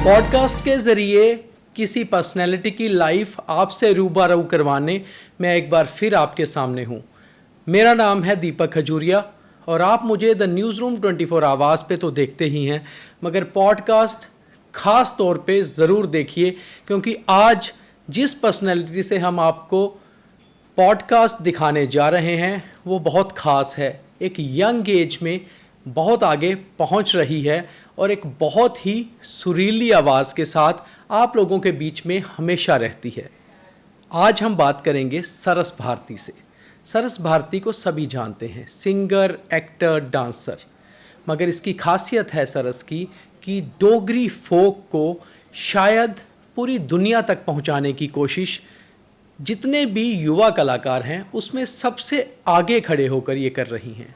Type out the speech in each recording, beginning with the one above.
Podcast के ज़रिए किसी पर्सनैलिटी की लाइफ आपसे रूबरू करवाने मैं एक बार फिर आपके सामने हूँ। मेरा नाम है दीपक खजूरिया और आप मुझे द न्यूज़ रूम 24 आवाज़ पे तो देखते ही हैं, मगर पॉडकास्ट ख़ास तौर पे ज़रूर देखिए, क्योंकि आज जिस पर्सनैलिटी से हम आपको पॉडकास्ट दिखाने जा रहे हैं वो बहुत ख़ास है। एक यंग एज में बहुत आगे पहुंच रही है और एक बहुत ही सुरीली आवाज़ के साथ आप लोगों के बीच में हमेशा रहती है। आज हम बात करेंगे सरस भारती से। सरस भारती को सभी जानते हैं, सिंगर, एक्टर, डांसर, मगर इसकी खासियत है सरस की कि डोगरी फोक को शायद पूरी दुनिया तक पहुंचाने की कोशिश जितने भी युवा कलाकार हैं उसमें सबसे आगे खड़े होकर ये कर रही हैं।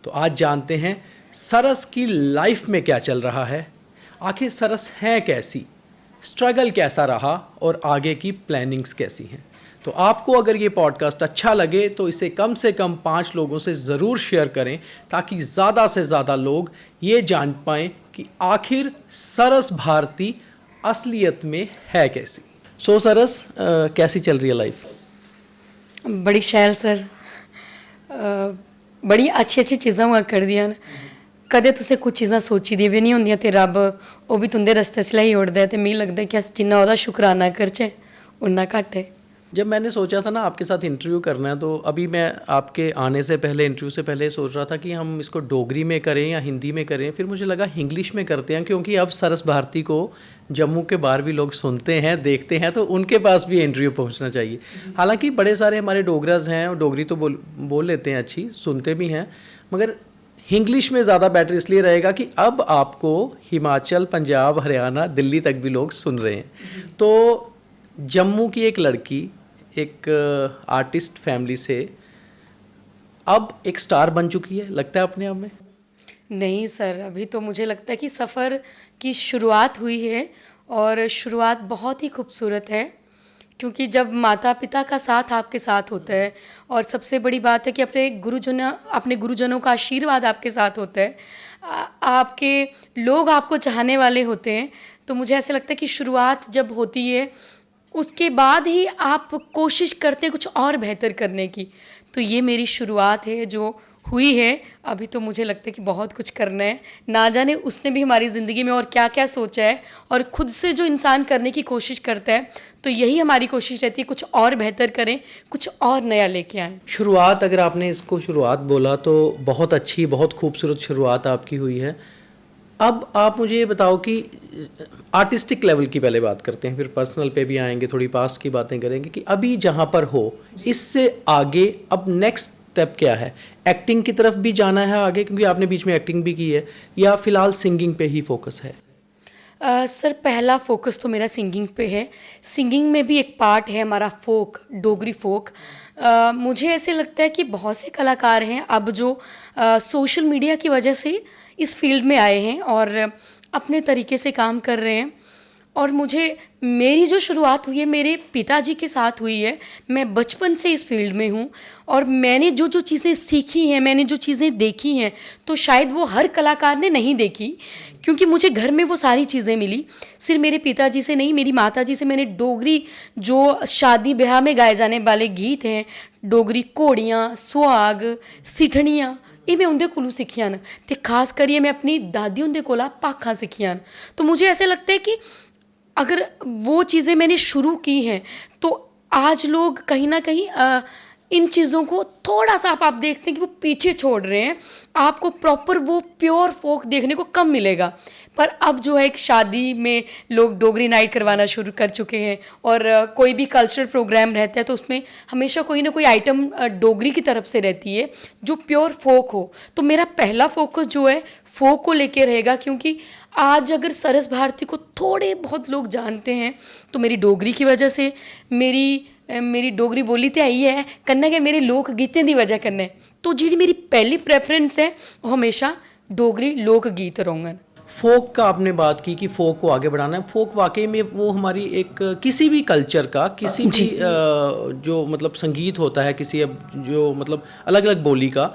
तो आज जानते हैं सरस की लाइफ में क्या चल रहा है, आखिर सरस हैं कैसी, स्ट्रगल कैसा रहा और आगे की प्लानिंग्स कैसी हैं। तो आपको अगर ये पॉडकास्ट अच्छा लगे तो इसे कम से कम 5 लोगों से ज़रूर शेयर करें, ताकि ज़्यादा से ज़्यादा लोग ये जान पाएँ कि आखिर सरस भारती असलियत में है कैसी। सो सरस, कैसी चल रही है लाइफ? बड़ी शैल सर, बड़ी अच्छी चीज़ां हुआ कर दियां। कदे तुसें कुछ चीज़ां सोची दी भी नहीं होंदियां ते रब वो भी तुंदे रस्ते च लाई ओड़दा है। ते मिगी लगदा है कि अस जिन्ना ओहदा शुकराना करचै उन्ना घट्ट है। जब मैंने सोचा था ना आपके साथ इंटरव्यू करना है, तो अभी मैं आपके आने से पहले, इंटरव्यू से पहले सोच रहा था कि हम इसको डोगरी में करें या हिंदी में करें। फिर मुझे लगा इंग्लिश में करते हैं, क्योंकि अब सरस भारती को जम्मू के बाहर भी लोग सुनते हैं, देखते हैं, तो उनके पास भी इंटरव्यू पहुंचना चाहिए। हालांकि बड़े सारे हमारे डोगराज हैं और डोगरी तो बोल लेते हैं, अच्छी सुनते भी हैं, मगर इंग्लिश में ज़्यादा बेटर इसलिए रहेगा कि अब आपको हिमाचल, पंजाब, हरियाणा, दिल्ली तक भी लोग सुन रहे हैं। तो जम्मू की एक लड़की, एक आर्टिस्ट फैमिली से अब एक स्टार बन चुकी है, लगता है अपने आप में? नहीं सर, अभी तो मुझे लगता है कि सफ़र की शुरुआत हुई है और शुरुआत बहुत ही खूबसूरत है, क्योंकि जब माता पिता का साथ आपके साथ होता है और सबसे बड़ी बात है कि अपने गुरुजनों का आशीर्वाद आपके साथ होता है, आपके लोग आपको चाहने वाले होते हैं, तो मुझे ऐसे लगता है कि शुरुआत जब होती है उसके बाद ही आप कोशिश करते हैं कुछ और बेहतर करने की। तो ये मेरी शुरुआत है जो हुई है। अभी तो मुझे लगता है कि बहुत कुछ करना है, ना जाने उसने भी हमारी ज़िंदगी में और क्या क्या सोचा है, और ख़ुद से जो इंसान करने की कोशिश करता है, तो यही हमारी कोशिश रहती है, कुछ और बेहतर करें, कुछ और नया लेके आएँ। शुरुआत, अगर आपने इसको शुरुआत बोला तो बहुत अच्छी, बहुत खूबसूरत शुरुआत आपकी हुई है। अब आप मुझे ये बताओ कि आर्टिस्टिक लेवल की पहले बात करते हैं, फिर पर्सनल पे भी आएंगे, थोड़ी पास्ट की बातें करेंगे कि अभी जहाँ पर हो इससे आगे अब नेक्स्ट स्टेप क्या है? एक्टिंग की तरफ भी जाना है आगे, क्योंकि आपने बीच में एक्टिंग भी की है, या फिलहाल सिंगिंग पे ही फोकस है? सर, पहला फोकस तो मेरा सिंगिंग पे है। सिंगिंग में भी एक पार्ट है हमारा फोक, डोगरी फोक। मुझे ऐसे लगता है कि बहुत से कलाकार हैं अब जो सोशल मीडिया की वजह से इस फील्ड में आए हैं और अपने तरीके से काम कर रहे हैं। और मेरी जो शुरुआत हुई है मेरे पिताजी के साथ हुई है। मैं बचपन से इस फील्ड में हूँ और मैंने जो जो चीज़ें सीखी हैं, मैंने जो चीज़ें देखी हैं, तो शायद वो हर कलाकार ने नहीं देखी, क्योंकि मुझे घर में वो सारी चीज़ें मिली। सिर्फ मेरे पिताजी से नहीं, मेरी माताजी से मैंने डोगरी जो शादी ब्याह में गाए जाने वाले गीत हैं, डोगरी घोड़ियाँ, सुहाग, सिठनियाँ, ये मैं उनके कोलों सीखियां न, ते खास करिए मैं अपनी दादी उनके कोला भाखां सीखियां। तो मुझे ऐसे लगता है कि अगर वो चीज़ें मैंने शुरू की हैं तो आज लोग कहीं ना कहीं इन चीज़ों को थोड़ा सा आप देखते हैं कि वो पीछे छोड़ रहे हैं। आपको प्रॉपर वो प्योर फोक देखने को कम मिलेगा। पर अब जो है एक शादी में लोग डोगरी नाइट करवाना शुरू कर चुके हैं और कोई भी कल्चरल प्रोग्राम रहता है तो उसमें हमेशा कोई ना कोई आइटम डोगरी की तरफ से रहती है जो प्योर फोक हो। तो मेरा पहला फोकस जो है फोक को लेके रहेगा, क्योंकि आज अगर सरस भारती को थोड़े बहुत लोग जानते हैं तो मेरी डोगरी की वजह से, मेरी डोगरी बोली तो आई है कन्नै गै मेरे लोक गीतें की वजह कन्नै। तो जी मेरी पहली प्रेफरेंस है वो हमेशा डोगरी लोक गीत रहोंगन। फोक का आपने बात की कि फोक को आगे बढ़ाना है। फोक वाकई में वो हमारी एक किसी भी कल्चर का, किसी भी जो मतलब संगीत होता है, किसी अब जो मतलब अलग अलग बोली का,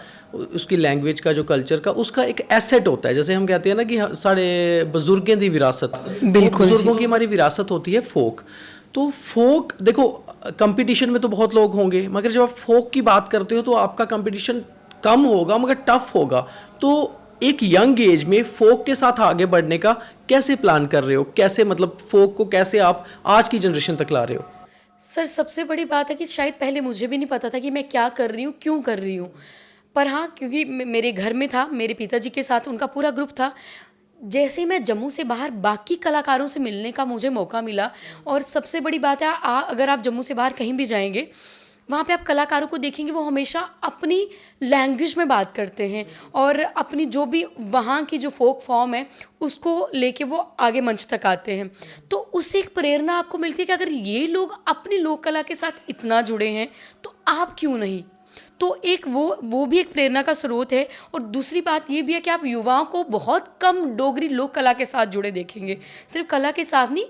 उसकी लैंग्वेज का, जो कल्चर का, उसका एक एसेट होता है। जैसे हम कहते हैं ना कि साढ़े बुजुर्गों की विरासत, बिल्कुल जी। बुजुर्गों की हमारी विरासत होती है फोक। तो फोक देखो, कंपटीशन में तो बहुत लोग होंगे, मगर जब आप फोक की बात करते हो तो आपका कंपटीशन कम होगा मगर टफ होगा। तो एक यंग एज में फोक के साथ आगे बढ़ने का कैसे प्लान कर रहे हो? कैसे मतलब फोक को कैसे आप आज की जनरेशन तक ला रहे हो? सर सबसे बड़ी बात है कि शायद पहले मुझे भी नहीं पता था कि मैं क्या कर रही हूँ, क्यों कर रही हूँ। पर हाँ, क्योंकि मेरे घर में था, मेरे पिताजी के साथ उनका पूरा ग्रुप था। जैसे ही मैं जम्मू से बाहर बाकी कलाकारों से मिलने का मुझे मौका मिला, और सबसे बड़ी बात है, अगर आप जम्मू से बाहर कहीं भी जाएंगे, वहाँ पे आप कलाकारों को देखेंगे वो हमेशा अपनी लैंग्वेज में बात करते हैं, और अपनी जो भी वहाँ की जो फोक फॉर्म है उसको लेके वो आगे मंच तक आते हैं। तो उससे एक प्रेरणा आपको मिलती है कि अगर ये लोग अपनी लोक कला के साथ इतना जुड़े हैं तो आप क्यों नहीं। तो एक वो भी एक प्रेरणा का स्रोत है। और दूसरी बात ये भी है कि आप युवाओं को बहुत कम डोगरी लोक कला के साथ जुड़े देखेंगे। सिर्फ कला के साथ नहीं,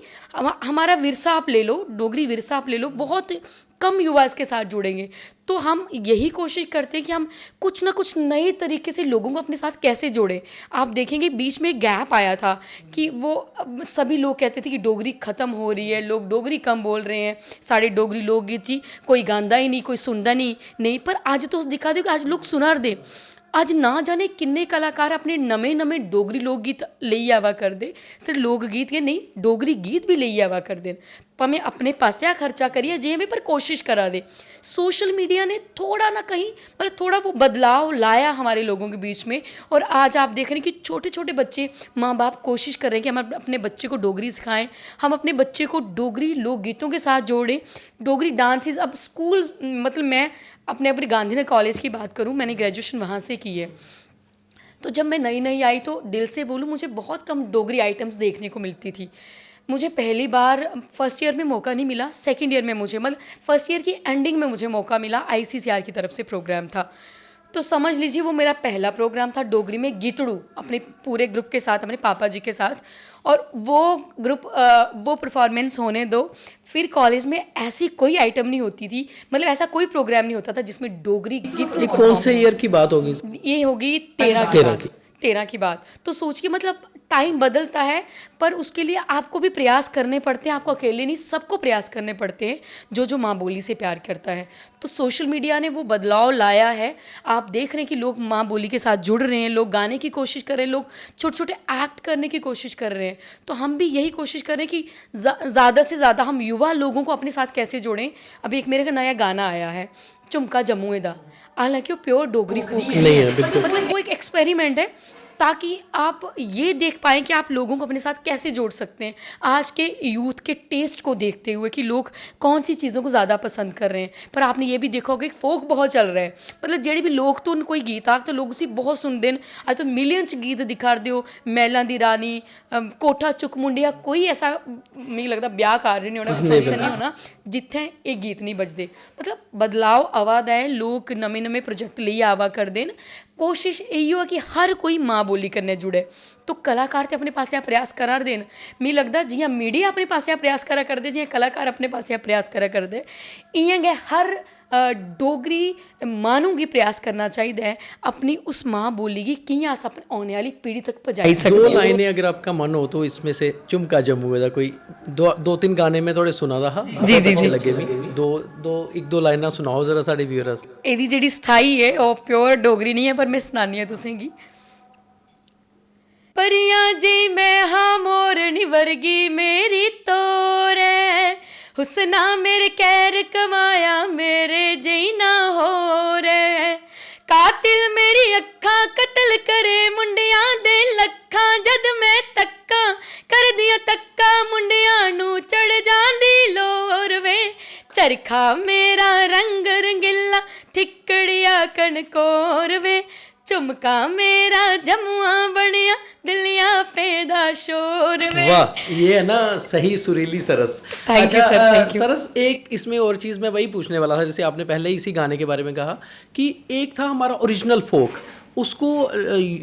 हमारा विरसा आप ले लो, डोगरी विरसा आप ले लो, बहुत कम युवा इसके साथ जुड़ेंगे। तो हम यही कोशिश करते हैं कि हम कुछ ना कुछ नए तरीके से लोगों को अपने साथ कैसे जोड़ें। आप देखेंगे बीच में गैप आया था कि वो सभी लोग कहते थे कि डोगरी ख़त्म हो रही है, लोग डोगरी कम बोल रहे हैं, सारे डोगरी लोकगीत जी कोई गांदा ही नहीं, कोई सुनता नहीं। पर आज तो दिखा दो कि आज लोग सुनार दे। ਅੱਜ ਨਾ ਜਾਣੇ ਕਿੰਨੇ ਕਲਾਕਾਰ ਆਪਣੇ ਨਵੇਂ ਡੋਗਰੀ ਲੋਕ ਗੀਤ ਲਈ ਆਵਾ ਕਰਦੇ, ਸਿਰਫ ਲੋਕ ਗੀਤ ਹੀ ਨਹੀਂ ਡੋਗਰੀ ਗੀਤ ਵੀ ਲਈ ਆਵਾ ਕਰਦੇ। ਭਾਵੇਂ ਆਪਣੇ ਪਾਸਿਆ ਖਰਚਾ करिए जिਵੇਂ पर कोशिश करा दे। सोशल मीडिया ने थोड़ा ना कहीं मतलब थोड़ा वो बदलाव लाया हमारे लोगों के बीच में। और आज आप देख रहे हैं कि छोटे छोटे बच्चे, माँ बाप कोशिश कर रहे हैं कि हम अपने बच्चे को डोगरी सिखाएं, हम अपने बच्चे को डोगरी लोकगीतों के साथ जोड़ें। डोगरी डांसेस अब स्कूल, मतलब मैं अपने गांधीनगर कॉलेज की बात करूं, मैंने ग्रेजुएशन वहाँ से की है। तो जब मैं नई आई तो दिल से बोलूं, मुझे बहुत कम डोगरी आइटम्स देखने को मिलती थी। मुझे पहली बार फर्स्ट ईयर में मौका नहीं मिला, सेकंड ईयर में मुझे मतलब फर्स्ट ईयर की एंडिंग में मुझे मौका मिला, आईसीसीआर की तरफ से प्रोग्राम था। तो समझ लीजिए वो मेरा पहला प्रोग्राम था डोगरी में गीतड़ू, अपने पूरे ग्रुप के साथ, अपने पापा जी के साथ। और वो परफॉर्मेंस होने दो, फिर कॉलेज में ऐसी कोई आइटम नहीं होती थी, मतलब ऐसा कोई प्रोग्राम नहीं होता था जिसमें डोगरी गीत। कौन से ईयर की बात होगी? ये होगी 13 की बात। तो सोचिए मतलब टाइम बदलता है, पर उसके लिए आपको भी प्रयास करने पड़ते हैं। आपको अकेले नहीं, सबको प्रयास करने पड़ते हैं जो माँ बोली से प्यार करता है। तो सोशल मीडिया ने वो बदलाव लाया है। आप देख रहे हैं कि लोग माँ बोली के साथ जुड़ रहे हैं, लोग गाने की कोशिश कर रहे हैं, लोग छोटे छोटे एक्ट करने की कोशिश कर रहे हैं। तो हम भी यही कोशिश कर रहे हैं कि ज़्यादा से ज़्यादा हम युवा लोगों को अपने साथ कैसे जोड़ें। अभी एक मेरे का नया गाना आया है, झुमका जम्मू दा, हालांकि वो प्योर डोगरी फोक नहीं है, मतलब वो एक एक्सपेरिमेंट है ताकि आप ये देख पाएँ कि आप लोगों को अपने साथ कैसे जोड़ सकते हैं आज के यूथ के टेस्ट को देखते हुए कि लोग कौन सी चीज़ों को ज़्यादा पसंद कर रहे हैं। पर आपने ये भी देखा होगा कि फोक बहुत चल रहा है, मतलब जेडे भी लोग तो कोई गीत आ तो लोग उसी बहुत सुनते हैं। आज तो मिलियन च गीत दिखा दो, मैलों दी रानी, कोठा चुक मुंडिया, कोई ऐसा मिगी लगता ब्याह कारज नहीं होना, फंक्शन नहीं होना जित्थे ये गीत नहीं बजते। मतलब बदलाव आवादा है, लोग नमें प्रोजेक्ट लिए आवा कर देन। कोशिश यही हो कि हर कोई माँ बोली करने जुड़े। तो कलाकार तो अपने पास प्रयास करा देन। मिगी लगता जियां मीडिया अपने पास प्रयास करा करते, जियां कलाकार अपने पास प्रयास करा करते, इयां गै हर डोगरी मानू गी प्रयास करना चाहिए है अपनी उस माँ बोली की कियां अस अपनी आने वाली पीढ़ी तक पहुँचाई सकते हैं। 2 लाइनें अगर आपका मन हो तो इसमें से झुमका जम्मू दा कोई 2-3 गाने में थोड़े सुना था जी लगे भी, 1-2 लाइना सुनाओ जरा साडे व्यूअर्स। एदी जेडी स्थाई है वो प्योर डोगरी नहीं है, पर मैं सुनानी है तुसेंगी। परियां जी मैं हाँ मोरनी वर्गी मेरी तोर है, हुसना मेरे कैर कमाया मेरे जई ना हो रे, कातिल मेरी अखा कतल करे मुंडिया दे लखा, जद मैं तक्का कर दिया तक्का मुंडिया नू चढ़ जांदी लोर वे, चरखा मेरा रंग रंगीला थिकड़िया कनकोर वे, झुमका मेरा जमुआ बनिया दिलिया पैदा शोर वे। वाह, ये है ना सही सुरीली Saras. Thank you sir, thank you. Saras, एक इसमें और चीज़ मैं वही पूछने वाला था, जैसे आपने पहले इसी गाने के बारे में कहा कि एक था हमारा ओरिजिनल फोक, उसको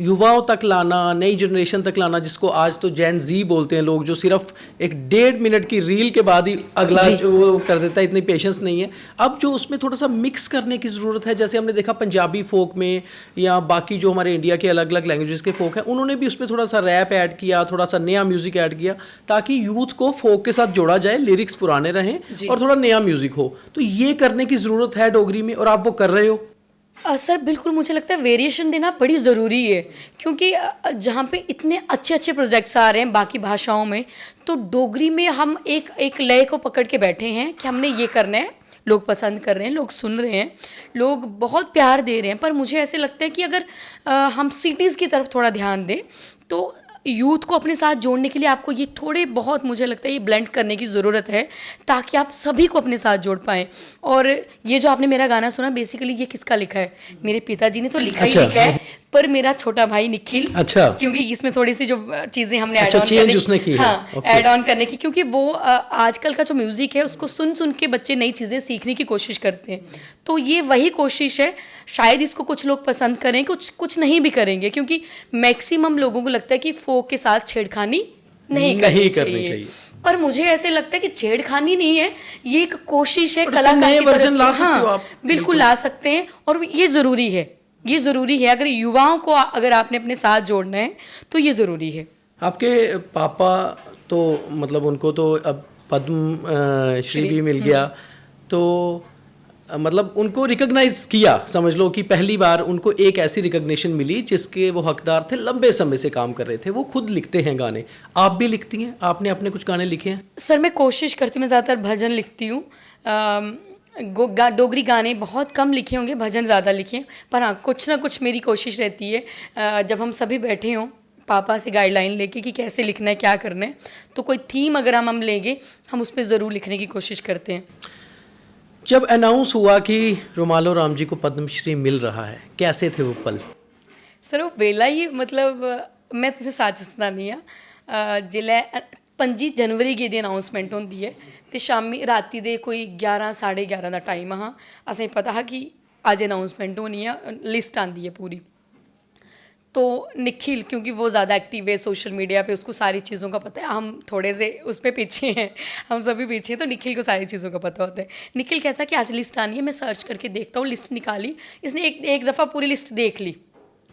युवाओं तक लाना, नई जनरेशन तक लाना, जिसको आज तो जेन जी बोलते हैं लोग, जो सिर्फ एक 1.5 मिनट की रील के बाद ही अगला जो वो कर देता है, इतनी पेशेंस नहीं है। अब जो उसमें थोड़ा सा मिक्स करने की ज़रूरत है, जैसे हमने देखा पंजाबी फोक में या बाकी जो हमारे इंडिया के अलग अलग लैंग्वेजेस के फोक हैं, उन्होंने भी उसमें थोड़ा सा रैप ऐड किया, थोड़ा सा नया म्यूज़िक ऐड किया, ताकि यूथ को फोक के साथ जोड़ा जाए, लिरिक्स पुराने रहें और थोड़ा नया म्यूज़िक हो। तो ये करने की ज़रूरत है डोगरी में, और आप वो कर रहे हो। सर बिल्कुल, मुझे लगता है वेरिएशन देना बड़ी ज़रूरी है, क्योंकि जहाँ पे इतने अच्छे अच्छे प्रोजेक्ट्स आ रहे हैं बाकी भाषाओं में, तो डोगरी में हम एक एक लय को पकड़ के बैठे हैं कि हमने ये करना है। लोग पसंद कर रहे हैं, लोग सुन रहे हैं, लोग बहुत प्यार दे रहे हैं। पर मुझे ऐसे लगता है कि अगर हम सिटीज़ की तरफ थोड़ा ध्यान दें तो यूथ को अपने साथ जोड़ने के लिए आपको ये थोड़े बहुत, मुझे लगता है ये ब्लेंड करने की ज़रूरत है, ताकि आप सभी को अपने साथ जोड़ पाएँ। और ये जो आपने मेरा गाना सुना, बेसिकली ये किसका लिखा है? मेरे पिताजी ने तो लिखा ही लिखा है, पर मेरा छोटा भाई निखिल, क्योंकि इसमें थोड़ी सी जो चीज़ें हमने ऐड ऑन चेंज उसने की, हाँ ऐड ऑन करने की, क्योंकि वो आजकल का जो म्यूज़िक है उसको सुन सुन के बच्चे नई चीज़ें सीखने की कोशिश करते हैं। तो ये वही कोशिश है। शायद इसको कुछ लोग पसंद करें, कुछ नहीं भी करेंगे, क्योंकि मैक्सिमम लोगों को लगता है कि फोक के साथ छेड़खानी नहीं करनी चाहिए। पर मुझे ऐसे लगता है कि छेड़खानी नहीं है, ये एक कोशिश है कलाकार की तरफ से। हाँ, बिल्कुल ला सकते हैं, और ये ज़रूरी है, ये ज़रूरी है। अगर युवाओं को अगर आपने अपने साथ जोड़ना है तो ये ज़रूरी है। आपके पापा तो मतलब उनको तो अब पद्म श्री भी मिल गया, तो मतलब उनको रिकॉग्नाइज किया, समझ लो कि पहली बार उनको एक ऐसी रिकॉग्निशन मिली जिसके वो हकदार थे, लंबे समय से काम कर रहे थे। वो खुद लिखते हैं गाने, आप भी लिखती हैं, आपने अपने कुछ गाने लिखे हैं? सर मैं कोशिश करती हूँ, मैं ज़्यादातर भजन लिखती हूँ। डोगरी गाने बहुत कम लिखे होंगे, भजन ज़्यादा लिखे हैं। पर हाँ, कुछ ना कुछ मेरी कोशिश रहती है, जब हम सभी बैठे हों पापा से गाइडलाइन लेके कि कैसे लिखना है, क्या करना है, तो कोई थीम अगर हम लेंगे, हम उस पर ज़रूर लिखने की कोशिश करते हैं। जब अनाउंस हुआ कि रुमालो राम जी को पद्मश्री मिल रहा है, कैसे थे वो पल? सर वो बेला ही, मतलब मैं तुझे सच सनानी नहीं, जिल्लै 25 जनवरी गी दी अनाउंसमेंट होंदी है, ते शामी राती दे कोई 11 साढ़े 11 दा टाइम हा। असें पता हा कि अज अनाउंसमेंट होनी है, लिस्ट आंदी है पूरी। तो निखिल, क्योंकि वो ज़्यादा एक्टिव है सोशल मीडिया पे, उसको सारी चीज़ों का पता है, हम थोड़े से उस पर पीछे हैं, हम सभी पीछे हैं, तो निखिल को सारी चीज़ों का पता होता है। निखिल कहता है कि आज लिस्ट आनी है, मैं सर्च करके देखता हूँ। लिस्ट निकाली, इसने एक दफ़ा पूरी लिस्ट देख ली,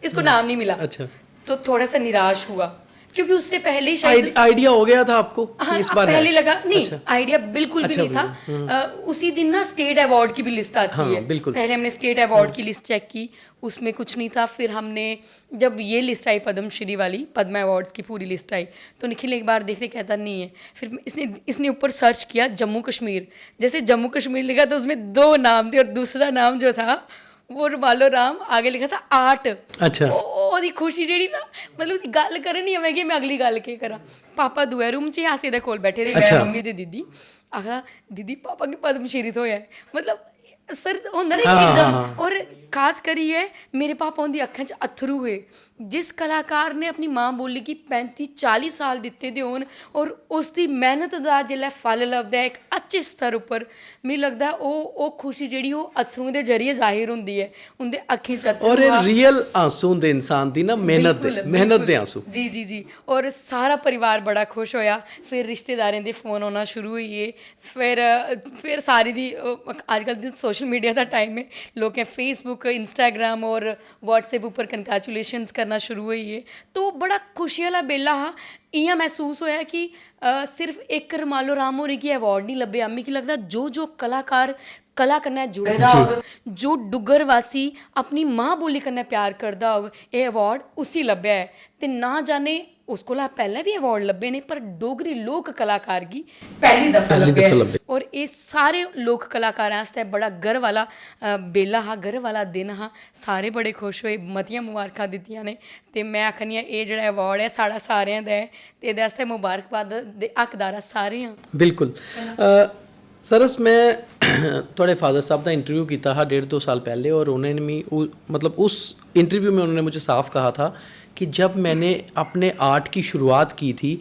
इसको नाम नहीं मिला। अच्छा। तो थोड़ा सा निराश हुआ, क्योंकि उससे पहले ही शायद आइडिया हो गया था आपको? हाँ, इस बार पहले लगा नहीं। अच्छा। आइडिया बिल्कुल भी नहीं था। उसी दिन ना स्टेट अवार्ड की भी लिस्ट आती है। बिल्कुल। पहले हमने स्टेट अवार्ड की लिस्ट चेक की, उसमें कुछ नहीं था। फिर हमने जब ये लिस्ट आई पद्मश्री वाली, पद्मा अवार्ड्स की पूरी लिस्ट आई, तो निखिल एक बार देखते कहता नहीं है। फिर इसने ऊपर सर्च किया जम्मू कश्मीर, जैसे जम्मू कश्मीर लिखा तो उसमें 2 नाम थे, और दूसरा नाम जो था वो रुमालो राम, आगे लिखा था आर्ट। अच्छा। ओदी खुशी जेड़ी ना, मतलब उसी गल करनी है, मैं अगली गल के करा। पापा दुए रूम च हासे दे कोल बैठे थे, मैं मम्मी ते दीदी, आखा दीदी पापा की पद्मश्री तो है, मतलब सर होंदा ना एकदम। और खास करिए मेरे पापा उनकी अक्खां च अथरू हुए। जिस कलाकार ने अपनी मां बोली कि 35-40 साल दिते दे होन, और उसकी मेहनत का जिल्लै फल लभदा है एक अच्छे स्तर उपर, मिगी लगदा वो खुशी जेह्ड़ी वो अथरूं दे जरिए जाहिर होंदी है, उनके अक्खीं च अथरू। और रियल आंसू होंदे इंसान दी ना, मेहनत दे आंसू। जी जी जी। और सारा परिवार बड़ा खुश होया। फिर रिश्तेदारें दे फोन आना शुरू होइए, फिर सारी दी अजकल दी सोशल मीडिया का टाइम है, लोकें फेसबुक, इंस्टाग्राम और व्हाट्सएप उपर कंग्रेचुलेशनस करना शुरू होई है। तो बड़ा खुशी वाला बेला हा। इ'यां महसूस होया कि सिर्फ एक रुमालो राम होरें गी अवार्ड नहीं लब्भेआ, मिगी लगदा जो कलाकार कला कन्नै जुड़े दा होग, जो डुग्गर वासी अपनी मां बोली कन्नै प्यार करदा होग, एह् अवार्ड उसी लब्भेआ है। ते ना जाने उस कोला पैह्लें भी अवार्ड लब्भे ने, पर डोगरी लोक कलाकार गी पहली दफा लब्भेआ। और ये सारे लोक कलाकारें आस्तै बड़ा गर्व वाला बेला हा, गर्व वाला दिन हा। सारे बड़े खुश होए, मतियां मुबारकां दित्तियां ने। ते मैं आखनी आं एह् जेह्ड़ा अवार्ड है साढ़ा सारेआं दा है, ते एह्दे आस्तै मुबारकबाद दे हकदार सारे आं। बिल्कुल। सरस मैं थोड़े फादर साहब का इंटरव्यू किया था 1.5-2 साल पहले, और उन्होंने भी मतलब उस इंटरव्यू में उन्होंने मुझे साफ कहा था कि जब मैंने अपने आर्ट की शुरुआत की थी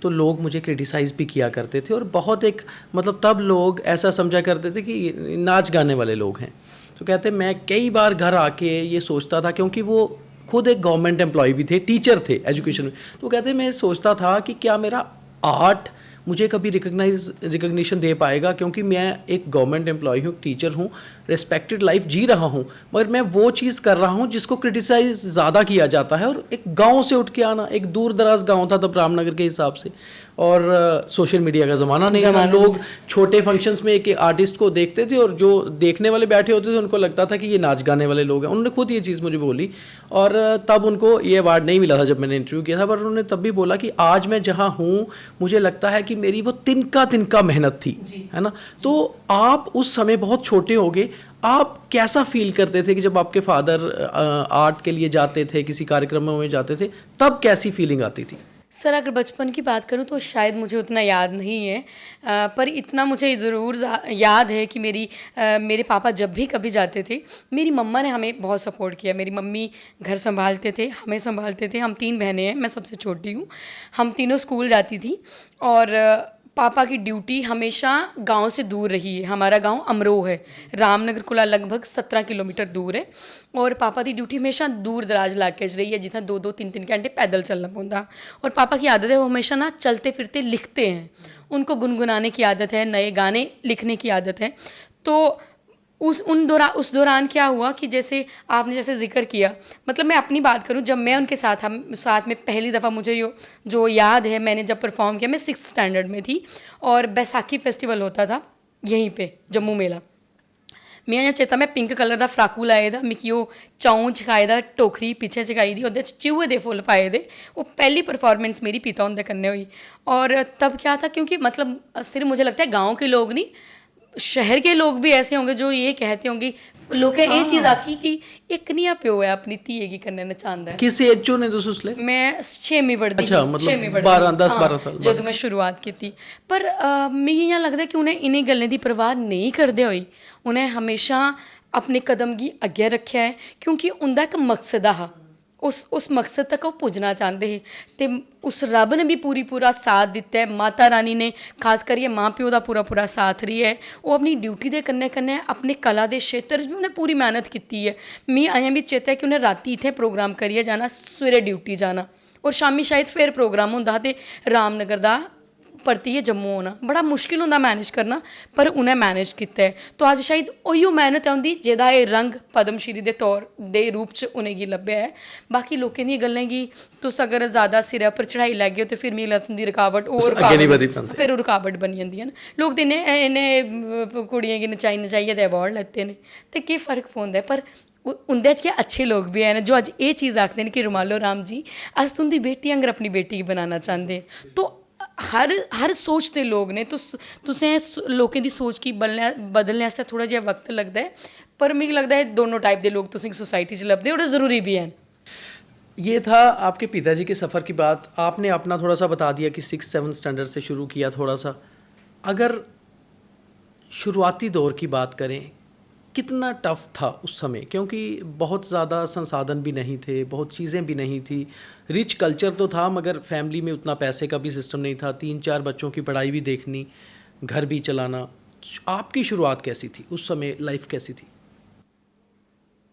तो लोग मुझे क्रिटिसाइज़ भी किया करते थे, और बहुत एक मतलब तब लोग ऐसा समझा करते थे कि नाच गाने वाले लोग हैं। तो कहते मैं कई बार घर आके ये सोचता था, क्योंकि वो खुद एक गवर्नमेंट एम्प्लॉय भी थे, टीचर थे एजुकेशन में। तो कहते मैं सोचता था कि क्या मेरा आर्ट मुझे कभी रिकग्निशन दे पाएगा, क्योंकि मैं एक गवर्नमेंट एम्प्लॉय हूँ, टीचर हूँ, रेस्पेक्टेड लाइफ जी रहा हूँ, मगर मैं वो चीज़ कर रहा हूँ जिसको क्रिटिसाइज ज़्यादा किया जाता है। और एक गांव से उठ के आना, एक दूर दराज गांव था तब रामनगर के हिसाब से, और सोशल मीडिया का ज़माना नहीं था। लोग छोटे फंक्शंस में एक आर्टिस्ट को देखते थे और जो देखने वाले बैठे होते थे उनको लगता था कि ये नाच गाने वाले लोग हैं। उन्होंने खुद ये चीज़ मुझे बोली, और तब उनको ये अवार्ड नहीं मिला था जब मैंने इंटरव्यू किया था, पर उन्होंने तब भी बोला कि आज मैं जहाँ हूँ मुझे लगता है कि मेरी वो तिनका तिनका मेहनत थी, है ना। तो आप उस समय बहुत छोटे होगे, आप कैसा फील करते थे कि जब आपके फादर आर्ट के लिए जाते थे, किसी कार्यक्रमों में जाते थे, तब कैसी फीलिंग आती थी? सर अगर बचपन की बात करूं तो शायद मुझे उतना याद नहीं है, पर इतना मुझे ज़रूर याद है कि मेरे पापा जब भी कभी जाते थे, मेरी मम्मा ने हमें बहुत सपोर्ट किया। मेरी मम्मी घर संभालते थे, हमें संभालते थे। हम 3 बहनें हैं, मैं सबसे छोटी हूँ। हम तीनों स्कूल जाती थी, और पापा की ड्यूटी हमेशा गांव से दूर रही है। हमारा गांव अमरोह है, रामनगर कोला लगभग 17 किलोमीटर दूर है, और पापा की ड्यूटी हमेशा दूर दराज इलाके च रही है, जितना 2-2 3-3 घंटे पैदल चलना पौंदा। और पापा की आदत है, वो हमेशा ना चलते फिरते लिखते हैं, उनको गुनगुनाने की आदत है, नए गाने लिखने की आदत है। तो उस दौरान क्या हुआ कि जैसे आपने जैसे जिक्र किया, मतलब मैं अपनी बात करूं, जब मैं उनके साथ में पहली दफ़ा मुझे जो याद है, मैंने जब परफॉर्म किया, मैं 6th स्टैंडर्ड में थी, और बैसाखी फेस्टिवल होता था यहीं पे जम्मू मेला। मैं इ'यां चेता, मैं पिंक कलर का फ्राकू लाए दा, मिगी ओह् चौं चखाए दा, टोखरी पिच्छे चकाई दी, ओह्दे च चूहे दे फुल्ल पाए दे। वो पहली परफॉर्मेंस मेरी पिता हुंदे कन्नै हुई। और तब क्या था, क्योंकि मतलब सिर्फ मुझे लगता है गाँव के लोग नहीं, शहर के लोग भी ऐसे होंगे जो ये कहते होंगे, लोकें ये चीज़ आखी कि इक कनेहा प्यो है अपनी धीए गी कन्नै नचांदा है। किस एज चो ने तुस उसले? मैं 6वीं पढ़दी, अच्छा, मतलब 10-12 साल जदों मैं शुरुआत की। पर मिगी इ'यां लगदा कि उ'नें इ'नें गल्लें दी परवाह नहीं करदे होई उ'नें हमेशा अपने कदम गी अग्गें रखेआ है, क्योंकि उं'दा इक मकसद हा, उस मकसद तक वो पुज्जना चाहते हैं। तो उस रब ने भी पूरा साथ दिता है, माता रानी ने खास करिए माँ प्यो का पूरा साथ रही है। वो अपनी ड्यूटी के कन्नै कन्नै अपने कला के क्षेत्र भी उन्हें पूरी मेहनत की है। मी अजें भी चेता है कि उन्हें राती इत्थै प्रोग्राम करिए जाना, सवेरे ड्यूटी जाना, और शामी शायद फिर प्रोग्राम होंदा ते रामनगर दा परतियै जम्मू होना। बड़ा मुश्किल होंदा मैनेज करना, पर उन्हें मैनेज किया है। तो अज शायद उहियो मेहनत है उंदी जेह्दा एह् रंग पद्मश्री दे तौर दे रूप च उनेंगी लब्भेआ है। बाकी लोकें दी गल्लें गी तुस अगर ज़्यादा सिरै पर चढ़ाई लैगे तो फिर मिगी लगदा तुंदी रुकावट फिर रुकावट बनी जंदियां न। लोग ते इन्ने कुड़ियें गी नचाइयै ते अवार्ड लैते ने, ते केह् फर्क पौंदा है। पर उंदे च क्या अच्छे लोग भी हैन जो अज एह् चीज़ आखदे न कि रुमालो राम जी अस तुंदी बेटी आंगर अपनी बेटी गी बनाना चाहते। तो हर सोचते लोग ने, तुसें लोकें दी सोच गी बदलने आस्तै थोड़ा जिहा वक्त लगदा है, पर मिगी लगदा है दोनों टाइप के लोग तुसें सोसाइटी च लभदे और ज़रूरी भी हैं। ये था आपके पिताजी के सफ़र की बात। आपने अपना थोड़ा सा बता दिया कि 6-7 स्टैंडर्ड से शुरू किया थोड़ा सा। अगर शुरुआती दौर की बात करें, कितना टफ़ था उस समय, क्योंकि बहुत ज़्यादा संसाधन भी नहीं थे, बहुत चीज़ें भी नहीं थी। रिच कल्चर तो था मगर फैमिली में उतना पैसे का भी सिस्टम नहीं था, 3-4 बच्चों की पढ़ाई भी देखनी, घर भी चलाना। आपकी शुरुआत कैसी थी उस समय, लाइफ कैसी थी?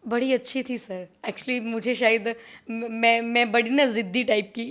बड़ी अच्छी थी सर। एक्चुअली मुझे शायद मैं बड़ी ना ज़िद्दी टाइप की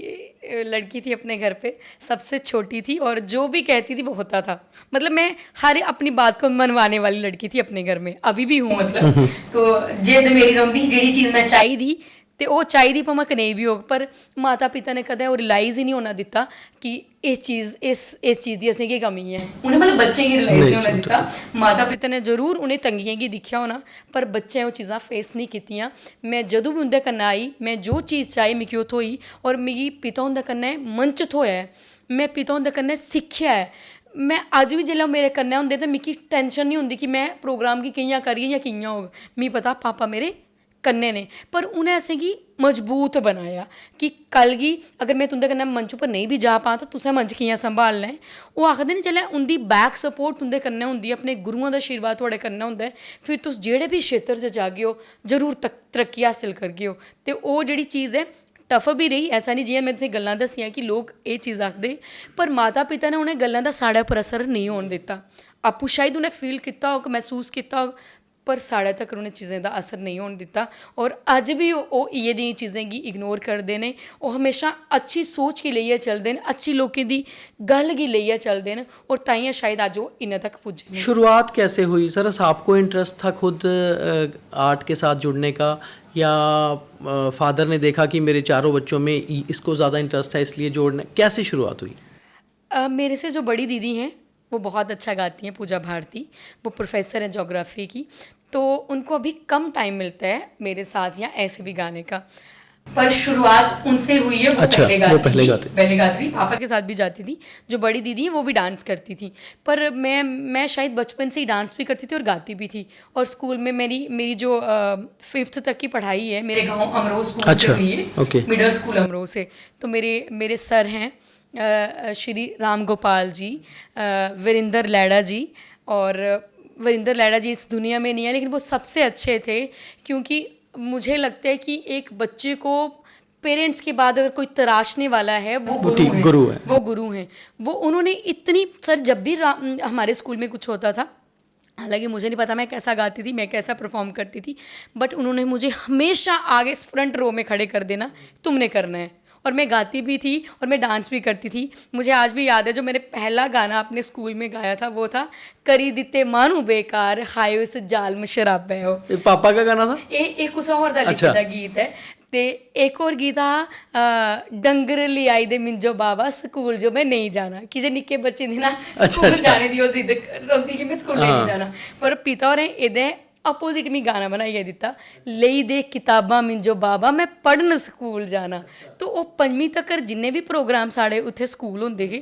लड़की थी अपने घर पे, सबसे छोटी थी, और जो भी कहती थी वो होता था। मतलब मैं हर अपनी बात को मनवाने वाली लड़की थी अपने घर में, अभी भी हूँ। मतलब तो जिद मेरी रौंदी जेह्ड़ी चीज़ मैं चाहिदी ते ओह् चाहिदी भामें कनेही भी होग, पर माता पिता ने कदें ओह् रियलाइज़ ही नहीं होना दित्ता कि इस चीज़ दी असेंगी कमी है। उन्हें मतलब बच्चें गी रियलाइज़ नहीं होना दित्ता। माता पिता ने जरूर उन्हें तंगियें गी दिक्खेआ होना, पर बच्चें ओह् चीज़ां फेस नहीं कीतियां। मैं जदूं भी उं'दे कन्नै आई, मैं जो चीज़ चाही मिगी ओह् थ्होई, और मिगी पिता हुंदे कन्नै मंच थ्होया है, मैं पिता हुंदे कन्नै सिक्खेआ है। मैं अज भी जिसलै मेरे कन्नै होंदे ते मिगी टेंशन नहीं होंदी कि मैं प्रोग्राम गी कि'यां करिए जां कि'यां होग। मिगी पता पापा मेरे कन्नै ने, पर उन्हें असेंगी मजबूत बनाया कि कल गी अगर मैं तुंदे कन्नै मंच उप्पर नहीं भी जा पां तो तुसें मंच कि'यां संभालना है। ओह् आखदे न जेल्लै उं'दी बैक सपोर्ट तुंदे कन्नै होंदी है, अपने गुरुआं दा आशीर्वाद थुआढ़े कन्नै होंदा है, फिर तुस जेह्ड़े भी क्षेत्र च जागे हो जरूर तरक्की हासिल करगे हो। ते ओह् जेह्ड़ी चीज़ है टफ भी रही, ऐसा नहीं जि'यां मैं तुसें गल्लां दस्सियां कि लोग एह् चीज़ आखदे, पर माता पिता ने उ'नें गल्लां दा साढ़े उप्पर असर नहीं होन दित्ता। आपूं शायद उ'नें फील कीता होग, महसूस कीता होग, पर साढ़े तक उन्हें चीज़ें का असर नहीं होने दिता और अज भी वो ये दी चीज़ें की इग्नोर करते हैं। वो हमेशा अच्छी सोच की लेइयै चलते हैं, अच्छी लोगों की गल की लेइयै चलते हैं और ताइयां शायद अज वो इन्ने तक पुज्जे ने। शुरुआत कैसे हुई सरस? आपको इंटरेस्ट था खुद आर्ट के साथ जुड़ने का, या फादर ने देखा कि मेरे चारों बच्चों में इसको ज़्यादा इंटरेस्ट है इसलिए जोड़ना? कैसे शुरुआत हुई? मेरे से जो बड़ी दीदी हैं वो बहुत अच्छा गाती हैं, पूजा भारती, वो प्रोफेसर हैं ज्योग्राफी की, तो उनको अभी कम टाइम मिलता है मेरे साथ या ऐसे भी गाने का, पर शुरुआत उनसे हुई है। वो अच्छा, वो पहले गाती थी, पापा के साथ भी जाती थी। जो बड़ी दीदी है वो भी डांस करती थी, पर मैं शायद बचपन से ही डांस भी करती थी और गाती भी थी। और स्कूल में मेरी जो 5th तक की पढ़ाई है मेरे गांव अमरोह स्कूल से हुई है, मिडिल स्कूल अमरोह से। तो मेरे सर हैं श्री राम गोपाल जी, वीरेंद्र लैड़ा जी, और वीरेंद्र लैड़ा जी इस दुनिया में नहीं है लेकिन वो सबसे अच्छे थे, क्योंकि मुझे लगता है कि एक बच्चे को पेरेंट्स के बाद अगर कोई तराशने वाला है वो गुरु हैं। वो उन्होंने इतनी, सर जब भी हमारे स्कूल में कुछ होता था, हालांकि मुझे नहीं पता मैं कैसा गाती थी, मैं कैसा परफॉर्म करती थी, बट उन्होंने मुझे हमेशा आगे फ्रंट रो में खड़े कर देना, तुमने करना है। और मैं गाती भी थी और मैं डांस भी करती थी। मुझे आज भी याद है जो मैंने पहला गाना अपने स्कूल में गाया था वो था करी दिते मानू बेकार हाय उस जाल में शराबे हो। पापा का गाना था? एक कुछ और दा लिखे दा गीत है। ते एक और गीत आ डंगर ले आई दे मिंजो बाबा स्कूल जो मैं नहीं जाना, कि जे निक्के बच्चे दी ना स्कूल जाने दी जिद रोंदी कि मैं स्कूल नहीं जाना, पर पिता होरें एदे अपोजिट मी गाना बनाइए दिता, लेई दे किताबां मिंजो बाबा मैं पढ़न स्कूल जाना। तो वो 5वीं तक जिन्ने भी प्रोग्राम साढ़े उत्थे स्कूल होंदे हे,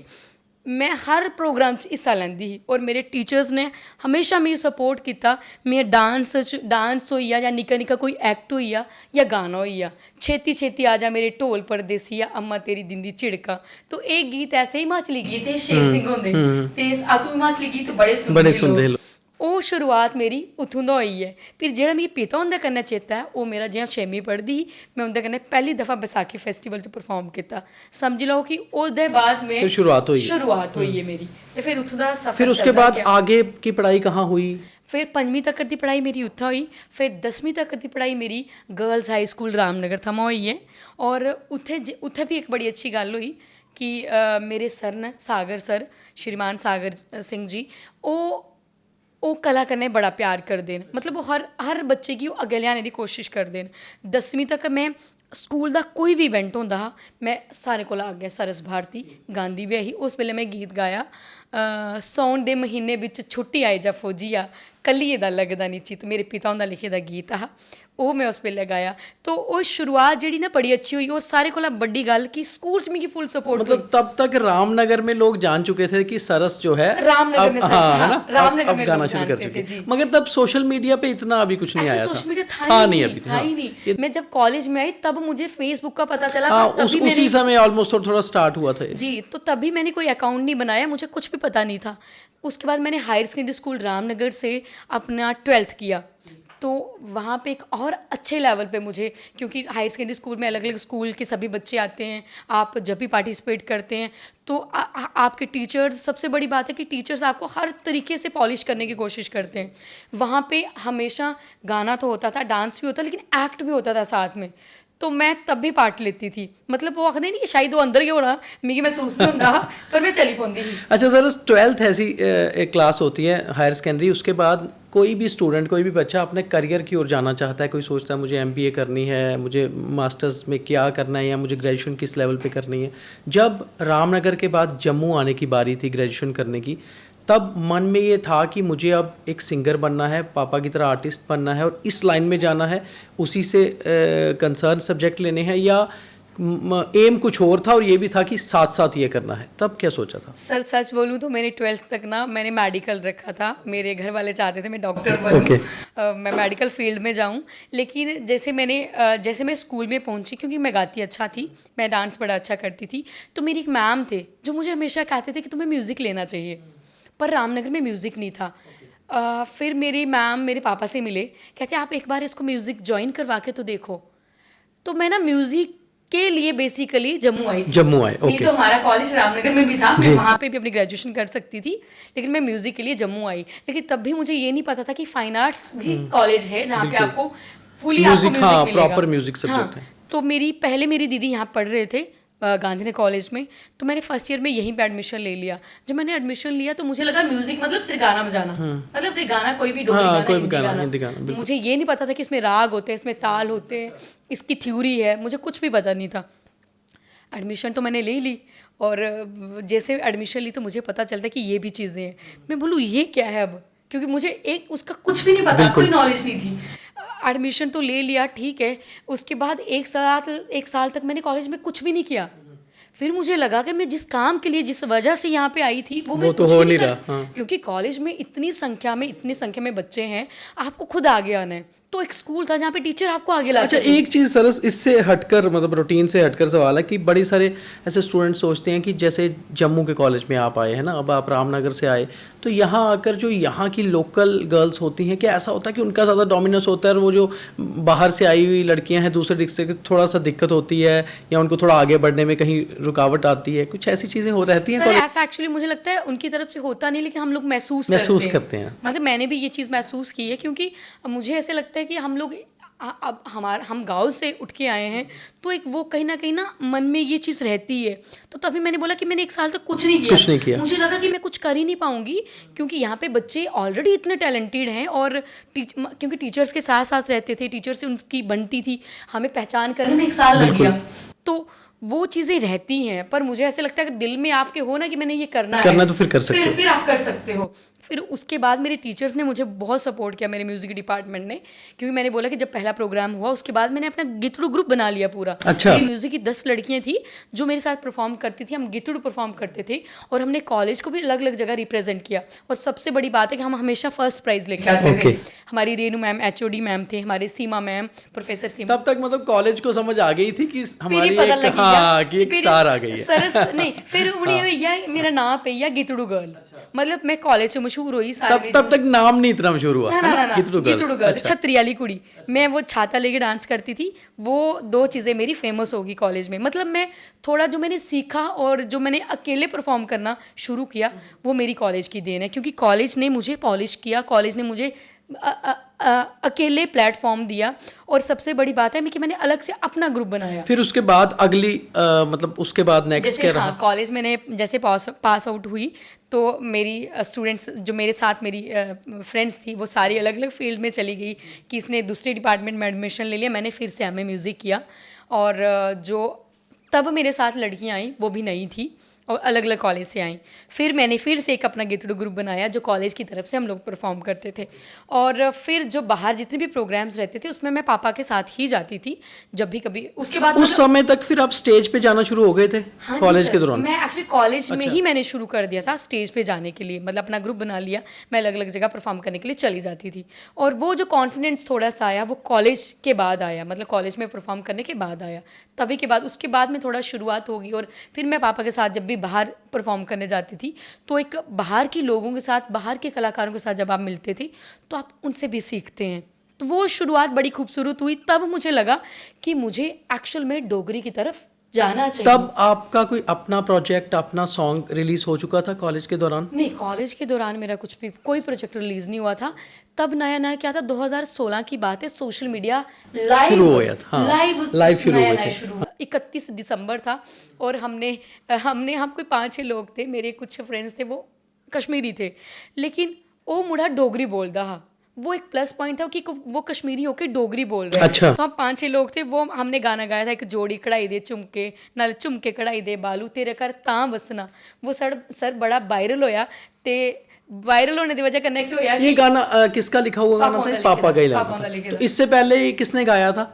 मैं हर प्रोग्राम च हिस्सा लैंदी ही और मेरे टीचर्स ने हमेशा मिगी सपोर्ट किया। मैं डांस होई या निक्का निक्का कोई एक्ट होई या गाना होई या छेती छेती आ जा मेरे ढोल परदेसी या अम्मा तेरी दिंदी झिड़का। तो एक गीत ऐसे हिमाचली गीत है, शेर सिंह होंदे ते आतू हिमाचली गीत बड़े सुनदे लोग। वो शुरुआत मेरी उत्थों दा होई है। फिर जेह्ड़ा मिगी पिता हुंदे कन्नै चेता है वो मेरा जि'यां 6वीं पढ़दी ही मैं उं'दे कन्नै पहली दफ़ा बैसाखी फेस्टिवल च परफॉर्म कीता। समझी लओ कि ओह्दे बाद में शुरुआत हुई है मेरी। ते फिर उत्थों दा सफर। फिर उसके बाद आगे की पढ़ाई कहाँ हुई? फिर 5वीं तक दी पढ़ाई मेरी उत्थै हुई। फिर 10वीं तक दी पढ़ाई मेरी गर्ल्स हाई स्कूल रामनगर थमां होई है। और उत्थै भी एक बड़ी अच्छी गल्ल हुई कि मेरे सर न सागर सर, श्रीमान सागर सिंह जी, ਉਹ कला कन्नै बड़ा प्यार करते हैं। मतलब वो हर बच्चे की अग्गें लियाने की कोशिश करते हैं। 10वीं तक मैं स्कूल का कोई भी इवेंट होंदा हा मैं सारे कोला अग्गें सरस भारती गांदी भी ही। उस वेले मैं गीत गाया सौन दे महीने विच छुट्टी आई जा फौजिया कलिए दा लगदा नी चित, मेरे पिता हुंदा लिखे दा गीत हा, वो मैं उस वेले गाया। तो वो शुरुआत जी ना बड़ी अच्छी हुई। और सारे कोला बड़ी गल कि स्कूल च मिगी फुल सपोर्ट। मतलब तब तक रामनगर में लोग जान चुके थे कि सरस जो है रामनगर में रामनगर में गाना शुरू कर चुके थे, मगर तब सोशल मीडिया पे इतना अभी कुछ नहीं आया था। सोशल मीडिया था ही नहीं। मैं जब कॉलेज में आई तब मुझे फेसबुक का पता चला। उसी समय ऑलमोस्ट थोड़ा स्टार्ट हुआ था जी। तो तभी मैंने कोई अकाउंट नहीं बनाया, मुझे कुछ भी पता नहीं था। उसके बाद मैंने हायर सेकेंडरी स्कूल रामनगर से अपना 12th किया। तो वहाँ पे एक और अच्छे लेवल पे मुझे, क्योंकि हायर सेकेंडरी स्कूल में अलग अलग स्कूल के सभी बच्चे आते हैं, आप जब भी पार्टिसिपेट करते हैं तो आपके टीचर्स, सबसे बड़ी बात है कि टीचर्स आपको हर तरीके से पॉलिश करने की कोशिश करते हैं। वहाँ पे हमेशा गाना तो होता था, डांस भी होता, लेकिन एक्ट भी होता था साथ में। तो मैं तब भी पार्ट लेती थी। मतलब वो आखते नहीं कि शायद वो अंदर ही होना मिगी महसूस नहीं होता पर मैं चली पौंदी थी। अच्छा सर, 12th ऐसी एक क्लास होती है हायर सेकेंडरी, उसके बाद कोई भी स्टूडेंट, कोई भी बच्चा अपने करियर की ओर जाना चाहता है। कोई सोचता है मुझे MBA करनी है, मुझे मास्टर्स में क्या करना है, या मुझे ग्रेजुएशन किस लेवल पे करनी है। जब रामनगर के बाद जम्मू आने की बारी थी ग्रेजुएशन करने की, तब मन में ये था कि मुझे अब एक सिंगर बनना है, पापा की तरह आर्टिस्ट बनना है और इस लाइन में जाना है, उसी से कंसर्न सब्जेक्ट लेने हैं, या एम कुछ और था और ये भी था कि साथ साथ ये करना है? तब क्या सोचा था? सर सच बोलूँ तो मेरे 12th तक ना मैंने मेडिकल रखा था। मेरे घर वाले चाहते थे मैं डॉक्टर बनूँ, मैं मेडिकल फील्ड में जाऊँ। लेकिन जैसे मैं स्कूल में पहुँची, क्योंकि मैं गाती अच्छा थी, मैं डांस बड़ा अच्छा करती थी, तो मेरी एक मैम थे जो मुझे हमेशा कहते थे कि तुम्हें म्यूज़िक लेना चाहिए, पर रामनगर में म्यूज़िक नहीं था। फिर मेरी मैम मेरे पापा से मिले, कहते आप एक बार इसको म्यूज़िक ज्वाइन करवा के तो देखो। तो मैं ना म्यूज़िक के लिए बेसिकली जम्मू आई थी। जम्मू आए, नहीं ओके। तो हमारा कॉलेज रामनगर में भी था, मैं वहाँ पे भी अपनी ग्रेजुएशन कर सकती थी, लेकिन मैं म्यूजिक के लिए जम्मू आई। लेकिन तब भी मुझे ये नहीं पता था कि फाइन आर्ट्स भी कॉलेज है जहाँ पे आपको फुली आपको म्यूजिक, हाँ, म्यूजिक प्रॉपर म्यूजिक सब्जेक्ट है। तो मेरी दीदी यहाँ पढ़ रहे थे गांधीनगर कॉलेज में, तो मैंने फर्स्ट ईयर में यहीं पे एडमिशन ले लिया। जब मैंने एडमिशन लिया तो मुझे लगा म्यूजिक मतलब सिर्फ गाना बजाना, मतलब सिर्फ गाना, कोई भी डोगरी गाना, कोई भी हिंदी गाना, गाना। हिंदी गाना, बिल्कुल। मुझे ये नहीं पता था कि इसमें राग होते हैं, इसमें ताल होते हैं, इसकी थ्योरी है, मुझे कुछ भी पता नहीं था। एडमिशन तो मैंने ले ली, और जैसे एडमिशन ली तो मुझे पता चलता कि ये भी चीज़ें हैं। मैं बोलूँ ये क्या है अब, क्योंकि मुझे एक उसका कुछ भी नहीं पता, कोई नॉलेज नहीं थी। एडमिशन तो ले लिया, ठीक है। उसके बाद एक साल तक मैंने कॉलेज में कुछ भी नहीं किया। फिर मुझे लगा कि मैं जिस काम के लिए, जिस वजह से यहाँ पे आई थी, वो मैं तो कुछ हो भी नहीं कर- रहा, हाँ। क्योंकि कॉलेज में इतनी संख्या में बच्चे हैं, आपको खुद आगे आना है। तो एक स्कूल था जहाँ पे टीचर आपको आगे अच्छा, लाते थे। एक चीज़ सरस, इससे हटकर, मतलब रूटीन से हटकर सवाल है कि बड़ी सारे ऐसे स्टूडेंट सोचते हैं कि जैसे जम्मू के कॉलेज में आप आए हैं ना, अब आप रामनगर से आए, तो यहाँ आकर जो यहाँ की लोकल गर्ल्स होती हैं, क्या ऐसा होता है कि उनका ज़्यादा डोमिनेंस होता है, और वो जो बाहर से आई हुई लड़कियाँ हैं दूसरे डिस्ट्रिक्ट से, थोड़ा सा दिक्कत होती है, या उनको थोड़ा आगे बढ़ने में कहीं रुकावट आती है, कुछ ऐसी चीज़ें हो रहती हैं सर कॉलेज? ऐसा एक्चुअली मुझे लगता है उनकी तरफ से होता नहीं, लेकिन हम लोग महसूस करते हैं। मतलब मैंने भी ये चीज़ महसूस की है, क्योंकि मुझे ऐसे लगता है कि हम लोग अब हम गांव से उठ के आए हैं, तो एक वो कहीं ना मन में ये चीज़ रहती है। तो तभी मैंने बोला कि मैंने एक साल तक कुछ नहीं किया। मुझे लगा कि मैं कुछ कर ही नहीं पाऊंगी, क्योंकि यहाँ पे बच्चे ऑलरेडी इतने टैलेंटेड हैं, और क्योंकि टीचर्स के साथ साथ रहते थे, टीचर से उनकी बनती थी, हमें पहचान करने में एक साल लग गया। तो वो चीज़ें रहती हैं, पर मुझे ऐसे लगता है कि दिल में आपके हो ना कि मैंने ये करना है, तो फिर कर सकते हो। फिर आप कर सकते हो। फिर उसके बाद मेरे टीचर्स ने मुझे बहुत सपोर्ट किया, मेरे म्यूजिक डिपार्टमेंट ने, क्योंकि मैंने बोला कि जब पहला प्रोग्राम हुआ उसके बाद मैंने अपना गितड़ू ग्रुप बना लिया पूरा। अच्छा। मेरी म्यूजिक की 10 लड़कियां थी जो मेरे साथ परफॉर्म करती थी, हम गितड़ू परफॉर्म करते थे, और हमने कॉलेज को भी अलग अलग जगह रिप्रेजेंट किया। और सबसे बड़ी बात है कि हम हमेशा फर्स्ट प्राइज लेके आते थे। हमारी रेनू मैम HOD मैम थे, हमारे सीमा मैम, प्रोफेसर सीमा। तब तक मतलब कॉलेज को समझ आ गई थी कि हमारी फिर पता लग गया कि एक स्टार आ गई है। सरस नहीं, फिर उन्हें भैया मेरा नाम पे या गितड़ू गर्ल, मतलब मैं कॉलेज से मशहूर हुई सारे। तब तक नाम नहीं इतना मशहूर हुआ, ना गितड़ू गर्ल, छतरी वाली कुड़ी। मैं वो छाता लेके डांस करती थी, वो 2 चीज़ें मेरी फेमस होगी कॉलेज में। मतलब मैं थोड़ा जो मैंने सीखा और जो मैंने अकेले परफॉर्म करना शुरू किया, वो मेरी कॉलेज की देन है, क्योंकि कॉलेज ने मुझे पॉलिश किया, कॉलेज ने मुझे अकेले प्लेटफॉर्म दिया। और सबसे बड़ी बात है कि मैंने अलग से अपना ग्रुप बनाया। फिर उसके बाद अगली मतलब उसके बाद नेक्स्ट क्या रहा? कॉलेज मैंने जैसे पास आउट हुई, तो मेरी स्टूडेंट्स जो मेरे साथ मेरी फ्रेंड्स थी, वो सारी अलग अलग फील्ड में चली गई। किसने दूसरे डिपार्टमेंट में एडमिशन ले लिया, मैंने फिर से MA म्यूज़िक किया। और जो तब मेरे साथ लड़कियाँ आई वो भी नई थी और अलग अलग कॉलेज से आई। फिर मैंने फिर से एक अपना गितड़ू ग्रुप बनाया जो कॉलेज की तरफ से हम लोग परफॉर्म करते थे। और फिर जो बाहर जितने भी प्रोग्राम्स रहते थे उसमें मैं पापा के साथ ही जाती थी जब भी कभी। उसके बाद उस समय तक फिर आप स्टेज पे जाना शुरू हो गए थे? हाँ कॉलेज के दौरान? मैं एक्चुअली कॉलेज में ही मैंने शुरू कर दिया था स्टेज पे जाने के लिए, मतलब अपना ग्रुप बना लिया, मैं अलग अलग जगह परफॉर्म करने के लिए चली जाती थी। और वो जो कॉन्फिडेंस थोड़ा सा आया वो कॉलेज के बाद आया, मतलब कॉलेज में परफॉर्म करने के बाद आया। तभी के बाद उसके बाद में थोड़ा शुरुआत होगी। और फिर मैं पापा के साथ जब भी बाहर परफॉर्म करने जाती थी तो एक बाहर के लोगों के साथ, बाहर के कलाकारों के साथ जब आप मिलते थे तो आप उनसे भी सीखते हैं। तो वो शुरुआत बड़ी खूबसूरत हुई। तब मुझे लगा कि मुझे एक्चुअल में डोगरी की तरफ जाना चाहिए। तब आपका कोई अपना प्रोजेक्ट, अपना सॉन्ग रिलीज हो चुका था कॉलेज के दौरान? नहीं, कॉलेज के दौरान मेरा कोई प्रोजेक्ट रिलीज नहीं हुआ था। तब नया नया क्या था, 2016 की बात है, सोशल मीडिया लाइव शुरू हो गया था। हाँ, लाइव शुरू हुए थे। 31 दिसंबर था और हम कोई 5-6 लोग थे, मेरे कुछ फ्रेंड्स थे, वो कश्मीरी थे, लेकिन वो मुड़ा डोगरी बोलता हा। वो एक प्लस पॉइंट था कि वो कश्मीरी होकर डोगरी बोल रहे हैं। अच्छा। तो हम 5-6 लोग थे, वो हमने गाना गाया था, एक जोड़ी कढ़ाई दे झुमके नाल झुमके कढ़ाई दे बालू तेरे घर तां बसना। वो सर बड़ा वायरल होया। ते वायरल होने की वजह कन्नै क्या होया, ये गाना किसका लिखा हुआ गाना था? पापा का ही गाना था। तो इससे पहले किसने गाया था?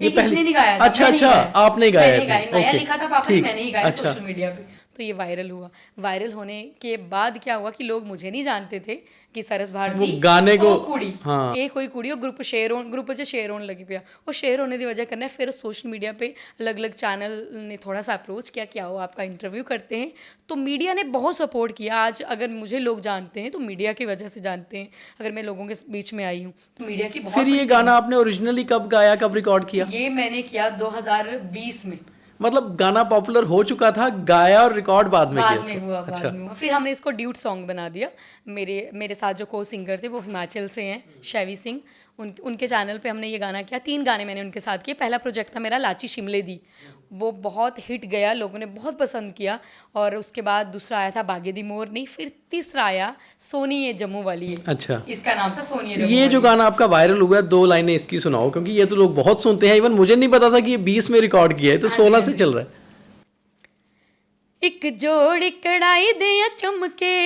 ये किसने नहीं गाया था? अच्छा, आपने गाया? मैंने लिखा था पापा ने, मैंने ही गाया सोशल मीडिया पे। तो ये वायरल हुआ। वायरल होने के बाद क्या हुआ कि लोग मुझे नहीं जानते थे कि सरस भारती वो गाने को कुड़ी हाँ कोई कुड़ी ग्रुप शेयर होने लगी पिया। वो शेयर होने की वजह करना फिर सोशल मीडिया पे अलग अलग चैनल ने थोड़ा सा अप्रोच किया कि आओ आपका इंटरव्यू करते हैं। तो मीडिया ने बहुत सपोर्ट किया। आज अगर मुझे लोग जानते हैं तो मीडिया की वजह से जानते हैं। अगर मैं लोगों के बीच में आई हूँ तो मीडिया की बहुत। फिर ये गाना आपने ओरिजिनली कब गाया, कब रिकॉर्ड किया? ये मैंने किया 2020 में। मतलब गाना पॉपुलर हो चुका था, गाया और रिकॉर्ड बाद में किया इसको? बाद में हुआ। फिर हमने इसको ड्यूट सॉन्ग बना दिया। मेरे साथ जो को सिंगर थे वो हिमाचल से हैं, शैवी सिंह। उनके चैनल पे हमने ये गाना किया। 3 गाने मैंने उनके साथ किए। पहला प्रोजेक्ट था मेरा लाची शिमले दी, वो बहुत हिट गया, लोगों ने बहुत पसंद किया। और उसके बाद दूसरा आया था बागे दी मोर नहीं, फिर तीसरा आया सोनी ये जम्मू वाली है। अच्छा, इसका नाम था सोनी ये जम्मू ये जो वाली। गाना आपका वायरल हुआ है, 2 लाइनें इसकी सुनाओ, क्योंकि ये तो लोग बहुत सुनते हैं। इवन मुझे नहीं पता था कि ये 20 में रिकॉर्ड किया है, तो 16 से चल रहा है। एक जोड़ी कढ़ाई दिया चुमके,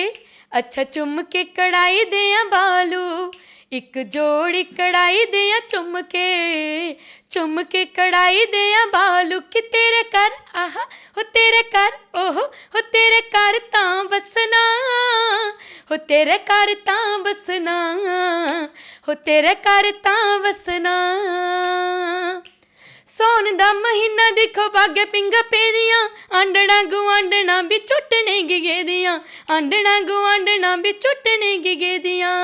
अच्छा चुमके कढ़ाई दिया बालू। एक जोड़ी कढ़ाई दिया चुमके, चुमके कढ़ाई दिया बालू। कि तेरे कर आहा हो तेरे कर ओहो हो तेरे कर तां बसना, हो तेरे कर तां बसना, हो तेरे कर तां बसना। सौन दा महीना दिखो बागे पिंगा पेदियां, आंडना गुआंडना भी चुटने गिगे दियां, आंडना गुआंडना भी चुटने गिगे दियां।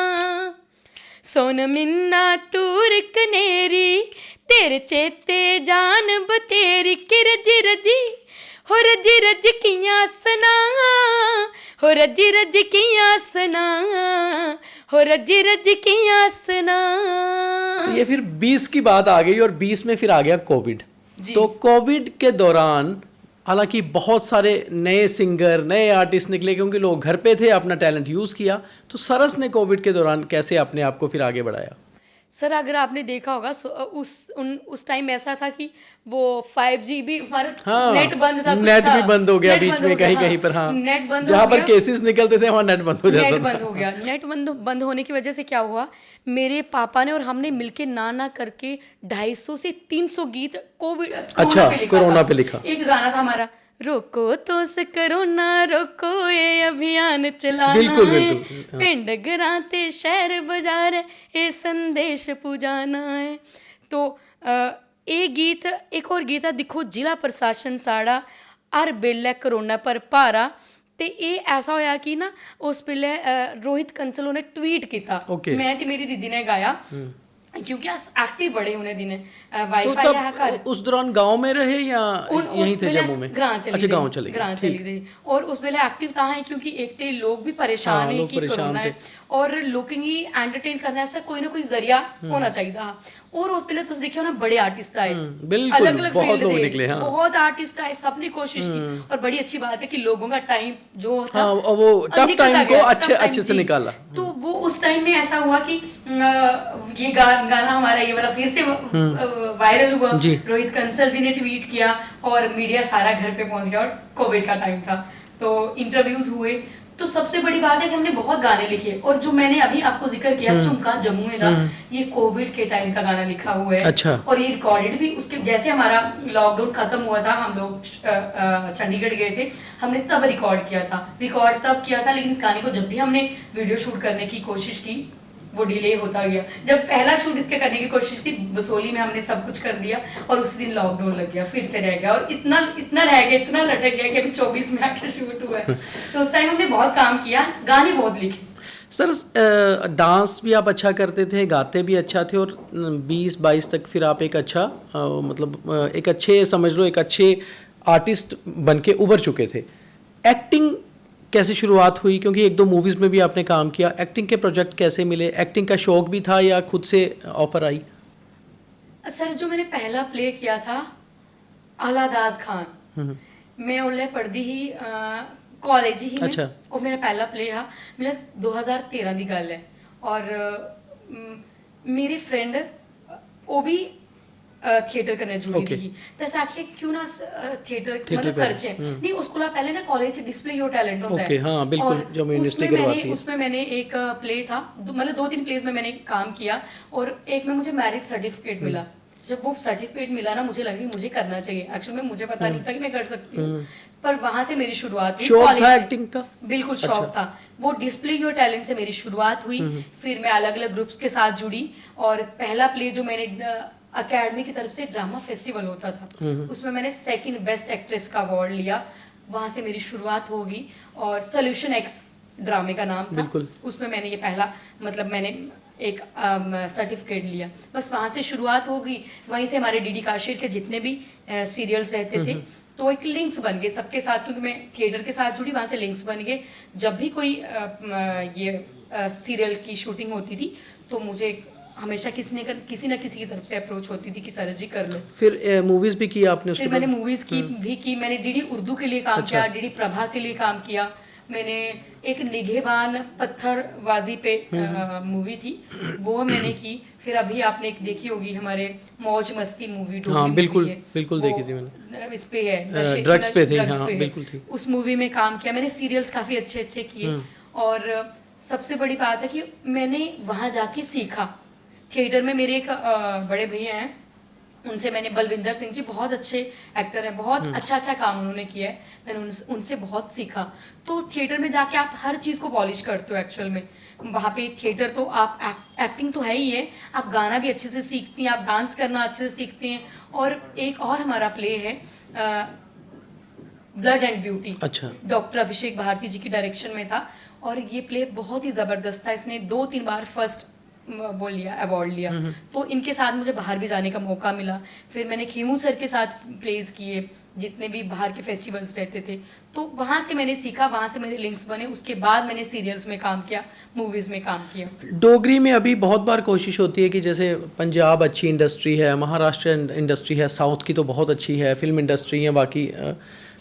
सोन मिन्ना तूर कनेरी, तेरे चेते जान बतेरी। कि रजी रजी हो रजी रजी कियां सना, हो रजी रजी कियां सना, हो रजी रजी कियां सना। तो ये फिर 20 की बात आ गई और 20 में फिर आ गया कोविड। तो कोविड के दौरान हालांकि बहुत सारे नए सिंगर, नए आर्टिस्ट निकले, क्योंकि लोग घर पे थे, अपना टैलेंट यूज़ किया। तो सरस ने कोविड के दौरान कैसे अपने आप को फिर आगे बढ़ाया? सर अगर आपने देखा होगा उस टाइम ऐसा था कि वो 5G भी हमारा नेट बंद था, नेट भी बंद हो गया बीच में कहीं कहीं पर। हाँ, नेट बंद जहाँ पर केसेस निकलते थे वहाँ नेट बंद हो जाता था। नेट बंद हो गया। नेट बंद होने की वजह से क्या हुआ, मेरे पापा ने और हमने मिलके ना करके 250 से 300 गीत कोरोना पे लिखा। एक गाना था हमारा, रोको तो से करोना रोको ये अभियान चलाना। बिल्कुल है बिल्कुल। पिंड ग्रां ते शहर बाजार ये संदेश पुजाना है। तो एक और गीत है, दिखो जिला प्रशासन साड़ा हर बेल्लै करोना पर भारा। ते ਇਹ ऐसा होया कि ना उस बेल्लै रोहित कंसल ने ट्वीट किया। मैं ते मेरी दीदी ने गाया, क्योंकि अस एक्टिव बड़े होने दिन वाईफाई है घर। उस दौरान गांव में रहे या यहीं थे जम्मू में? अच्छा, गांव चले गए। और उस बेले एक्टिव था है क्योंकि एक ते लोग भी परेशान है कि कोरोना है और लोगों की एंटरटेन करने वास्ते कोई ना कोई जरिया होना चाहिए। और उस बेले तुम देखियो ना बड़े आर्टिस्ट आए, अलग अलग फील्ड के बहुत आर्टिस्ट आए, सबने कोशिश की। और बड़ी अच्छी बात है कि लोगों का टाइम जो था वो टफ टाइम को अच्छे से निकाला। तो वो उस टाइम में ऐसा हुआ कि ये गाना हमारा ये वाला फिर से वायरल हुआ। रोहित कंसल जी ने ट्वीट किया और मीडिया सारा घर पे पहुंच गया। और कोविड का टाइम था तो इंटरव्यूज हुए। तो सबसे बड़ी बात है कि हमने बहुत गाने लिखे। और जो मैंने अभी आपको जिक्र किया चुमका जम्मू में था, ये कोविड के टाइम का गाना लिखा हुआ है। अच्छा। और ये रिकॉर्डेड भी उसके जैसे हमारा लॉकडाउन खत्म हुआ था, हम लोग चंडीगढ़ गए थे, हमने तब रिकॉर्ड किया था। लेकिन इस गाने को जब भी हमने वीडियो शूट करने की कोशिश की वो डिले होता गया। जब पहला शूट इसके करने की कोशिश की बसोली में, हमने सब कुछ कर दिया और उसी दिन लॉकडाउन लग गया, फिर से रह गया। और इतना रह गया, इतना लटक गया कि अभी 24 में आकर शूट हुआ है। तो उस टाइम हमने बहुत काम किया, गाने बहुत लिखे। सर डांस भी आप अच्छा करते थे, गाते भी अच्छा थे, और 20-22 तक फिर आप एक अच्छा मतलब एक अच्छे समझ लो एक अच्छे आर्टिस्ट बन के उभर चुके थे। एक्टिंग कैसे शुरुआत हुई, क्योंकि 1-2 मूवीज़ में भी आपने काम किया, एक्टिंग के प्रोजेक्ट कैसे मिले? एक्टिंग का शौक भी था या खुद से ऑफर आई? सर जो मैंने पहला प्ले किया था अलादाद खान, मैं उल्ले पढ़ती ही कॉलेज ही में। अच्छा। और मेरा पहला प्ले हा मेरा 2013 की गल है। और मेरी फ्रेंड वो भी थिएटर करने जुड़ी थी। तो ऐसा आखिया कि क्यों ना थिएटर मतलब करचे नहीं, उसको पहले ना कॉलेज से डिस्प्ले योर टैलेंट होता है। हाँ, बिल्कुल, जो यूनिवर्सिटी करवाती है। उसमें मैंने एक प्ले था, मतलब 2-3 प्लेस में मैंने काम किया और एक में मुझे मेरिट सर्टिफिकेट मिला। जब वो सर्टिफिकेट मिला ना, मुझे लगा कि मुझे करना चाहिए। एक्चुअली में मुझे पता नहीं था कि मैं कर सकती हूँ, पर वहां से मेरी शुरुआत हुई शौक कॉलेज था से। एक्टिंग का? बिल्कुल शौक था। वो डिस्प्ले योर टैलेंट से मेरी शुरुआत हुई। फिर मैं अलग अलग ग्रुप्स के साथ जुड़ी और पहला प्ले जो मैंने अकेडमी की तरफ से ड्रामा फेस्टिवल होता था, उसमें मैंने सेकंड बेस्ट एक्ट्रेस का अवार्ड लिया। वहां से मेरी शुरुआत होगी और सोल्यूशन एक्स ड्रामे का नाम था, बिल्कुल। उसमें मैंने ये पहला मतलब मैंने एक सर्टिफिकेट लिया। बस वहाँ से शुरुआत होगी। वहीं से हमारे डीडी काशिर के जितने भी सीरियल्स रहते थे तो एक लिंक्स बन गए सबके साथ, क्योंकि मैं थिएटर के साथ जुड़ी, वहाँ से लिंक्स बन गए। जब भी कोई ये सीरियल की शूटिंग होती थी तो मुझे हमेशा किसी ना किसी की तरफ से अप्रोच होती थी कि सर जी कर लो। फिर मूवीज भी की आपने उसके फिर मैंने बाद? मूवीज की भी की। मैंने डीडी उर्दू के लिए काम किया, डीडी प्रभा के लिए काम किया। मैंने एक निगहबान पत्थरबाजी पे मूवी थी, वो मैंने की। फिर अभी आपने एक देखी होगी हमारे मौज मस्ती मूवी, हाँ बिल्कुल बिल्कुल देखी थी मैंने। इस पे है ड्रग्स पे थी, ड्रग्स हाँ पे है। बिल्कुल थी। उस मूवी में काम किया मैंने। सीरियल्स काफी अच्छे अच्छे किए और सबसे बड़ी बात है कि मैंने वहां जाके सीखा। थिएटर में मेरे एक बड़े भैया हैं, उनसे मैंने, बलविंदर सिंह जी बहुत अच्छे एक्टर हैं, बहुत अच्छा काम उन्होंने किया है, मैंने उनसे बहुत सीखा। तो थिएटर में जाके आप हर चीज़ को पॉलिश करते हो एक्चुअल में। वहाँ पे थिएटर तो आप एक्टिंग तो है ही है, आप गाना भी अच्छे से सीखती हैं, आप डांस करना अच्छे से सीखते हैं। और एक और हमारा प्ले है ब्लड एंड ब्यूटी, अच्छा। डॉक्टर अभिषेक भारती जी की डायरेक्शन में था और ये प्ले बहुत ही ज़बरदस्त था। इसने 2-3 बार फर्स्ट वो लिया, अवार्ड लिया। तो इनके साथ मुझे बाहर भी जाने का मौका मिला। फिर मैंने खीमू सर के साथ प्लेस किए, जितने भी बाहर के फेस्टिवल्स रहते थे, तो वहाँ से मैंने सीखा, वहाँ से मेरे लिंक्स बने। उसके बाद मैंने सीरियल्स में काम किया, मूवीज़ में काम किया। डोगरी में अभी बहुत बार कोशिश होती है कि जैसे पंजाब अच्छी इंडस्ट्री है, महाराष्ट्र इंडस्ट्री है, साउथ की तो बहुत अच्छी है, फिल्म इंडस्ट्री है बाकी,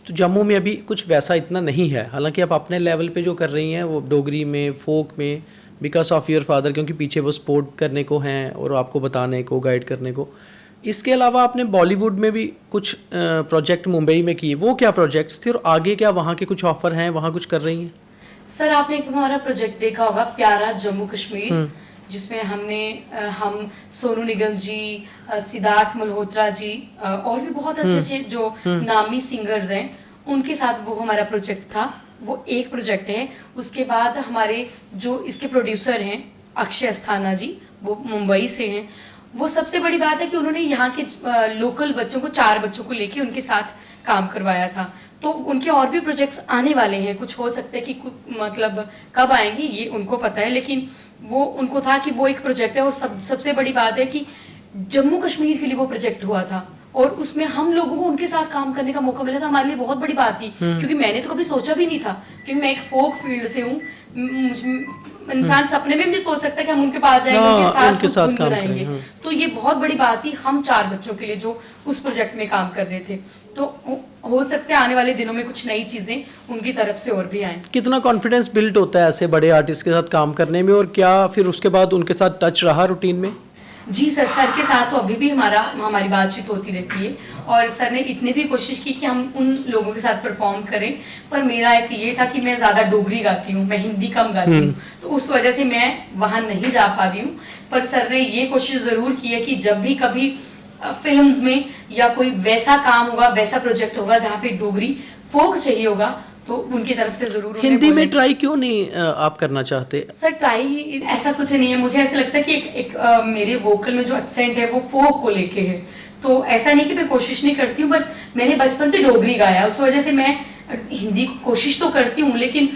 तो जम्मू में अभी कुछ वैसा इतना नहीं है। हालांकि आप अपने लेवल पे जो कर रही हैं वो डोगरी में, फोक में, बिकॉज ऑफ योर फादर, क्योंकि पीछे वो सपोर्ट करने को हैं और आपको बताने को, गाइड करने को। इसके अलावा आपने बॉलीवुड में भी कुछ प्रोजेक्ट मुंबई में किए, वो क्या प्रोजेक्ट्स थे और आगे क्या वहाँ के कुछ ऑफर हैं, वहाँ कुछ कर रही हैं? सर आपने एक हमारा प्रोजेक्ट देखा होगा, प्यारा जम्मू कश्मीर, जिसमें हम सोनू निगम जी, सिद्धार्थ मल्होत्रा जी और भी बहुत अच्छे अच्छे जो नामी सिंगर्स हैं, उनके साथ वो हमारा प्रोजेक्ट था। वो एक प्रोजेक्ट है। उसके बाद हमारे जो इसके प्रोड्यूसर हैं अक्षय अस्थाना जी, वो मुंबई से हैं। वो सबसे बड़ी बात है कि उन्होंने यहाँ के लोकल बच्चों को, 4 बच्चों को लेके उनके साथ काम करवाया था। तो उनके और भी प्रोजेक्ट्स आने वाले हैं। कुछ हो सकता है कि मतलब कब आएंगे ये उनको पता है, लेकिन वो उनको था कि वो एक प्रोजेक्ट है। और सबसे बड़ी बात है कि जम्मू कश्मीर के लिए वो प्रोजेक्ट हुआ था और उसमें हम लोगों को उनके साथ काम करने का मौका मिला था। हमारे लिए बहुत बड़ी बात थी, क्योंकि मैंने तो कभी सोचा भी नहीं था, क्योंकि मैं एक फोक फील्ड से हूँ। इंसान सपने में भी नहीं सोच सकता कि हम उनके पास जाएंगे, उनके साथ गुनगुनाएंगे। तो ये बहुत बड़ी बात थी हम 4 बच्चों के लिए जो उस प्रोजेक्ट में काम कर रहे थे। तो हो सकता है आने वाले दिनों में कुछ नई चीजें उनकी तरफ से और भी आए। कितना कॉन्फिडेंस बिल्ड होता है ऐसे बड़े आर्टिस्ट के साथ काम करने में, और क्या फिर उसके बाद उनके साथ टच रहा रूटीन में? जी सर के साथ तो अभी भी हमारी बातचीत होती रहती है और सर ने इतनी भी कोशिश की कि हम उन लोगों के साथ परफॉर्म करें। पर मेरा एक ये था कि मैं ज़्यादा डोगरी गाती हूँ, मैं हिंदी कम गाती हूँ, तो उस वजह से मैं वहाँ नहीं जा पा रही हूँ। पर सर ने ये कोशिश ज़रूर की है कि जब भी कभी फिल्म्स में या कोई वैसा काम होगा, वैसा प्रोजेक्ट होगा जहाँ पे डोगरी फोक चाहिए होगा, तो उनकी तरफ से जरूर। हिंदी में ट्राई क्यों नहीं आप करना चाहते? सर ट्राई ऐसा कुछ नहीं है, मुझे ऐसा लगता है कि एक मेरे वोकल में जो एक्सेंट है वो फोक को लेके है। तो ऐसा नहीं कि मैं कोशिश नहीं करती हूँ, बट मैंने बचपन से डोगरी गाया, उस वजह से मैं हिंदी की कोशिश तो करती हूँ, लेकिन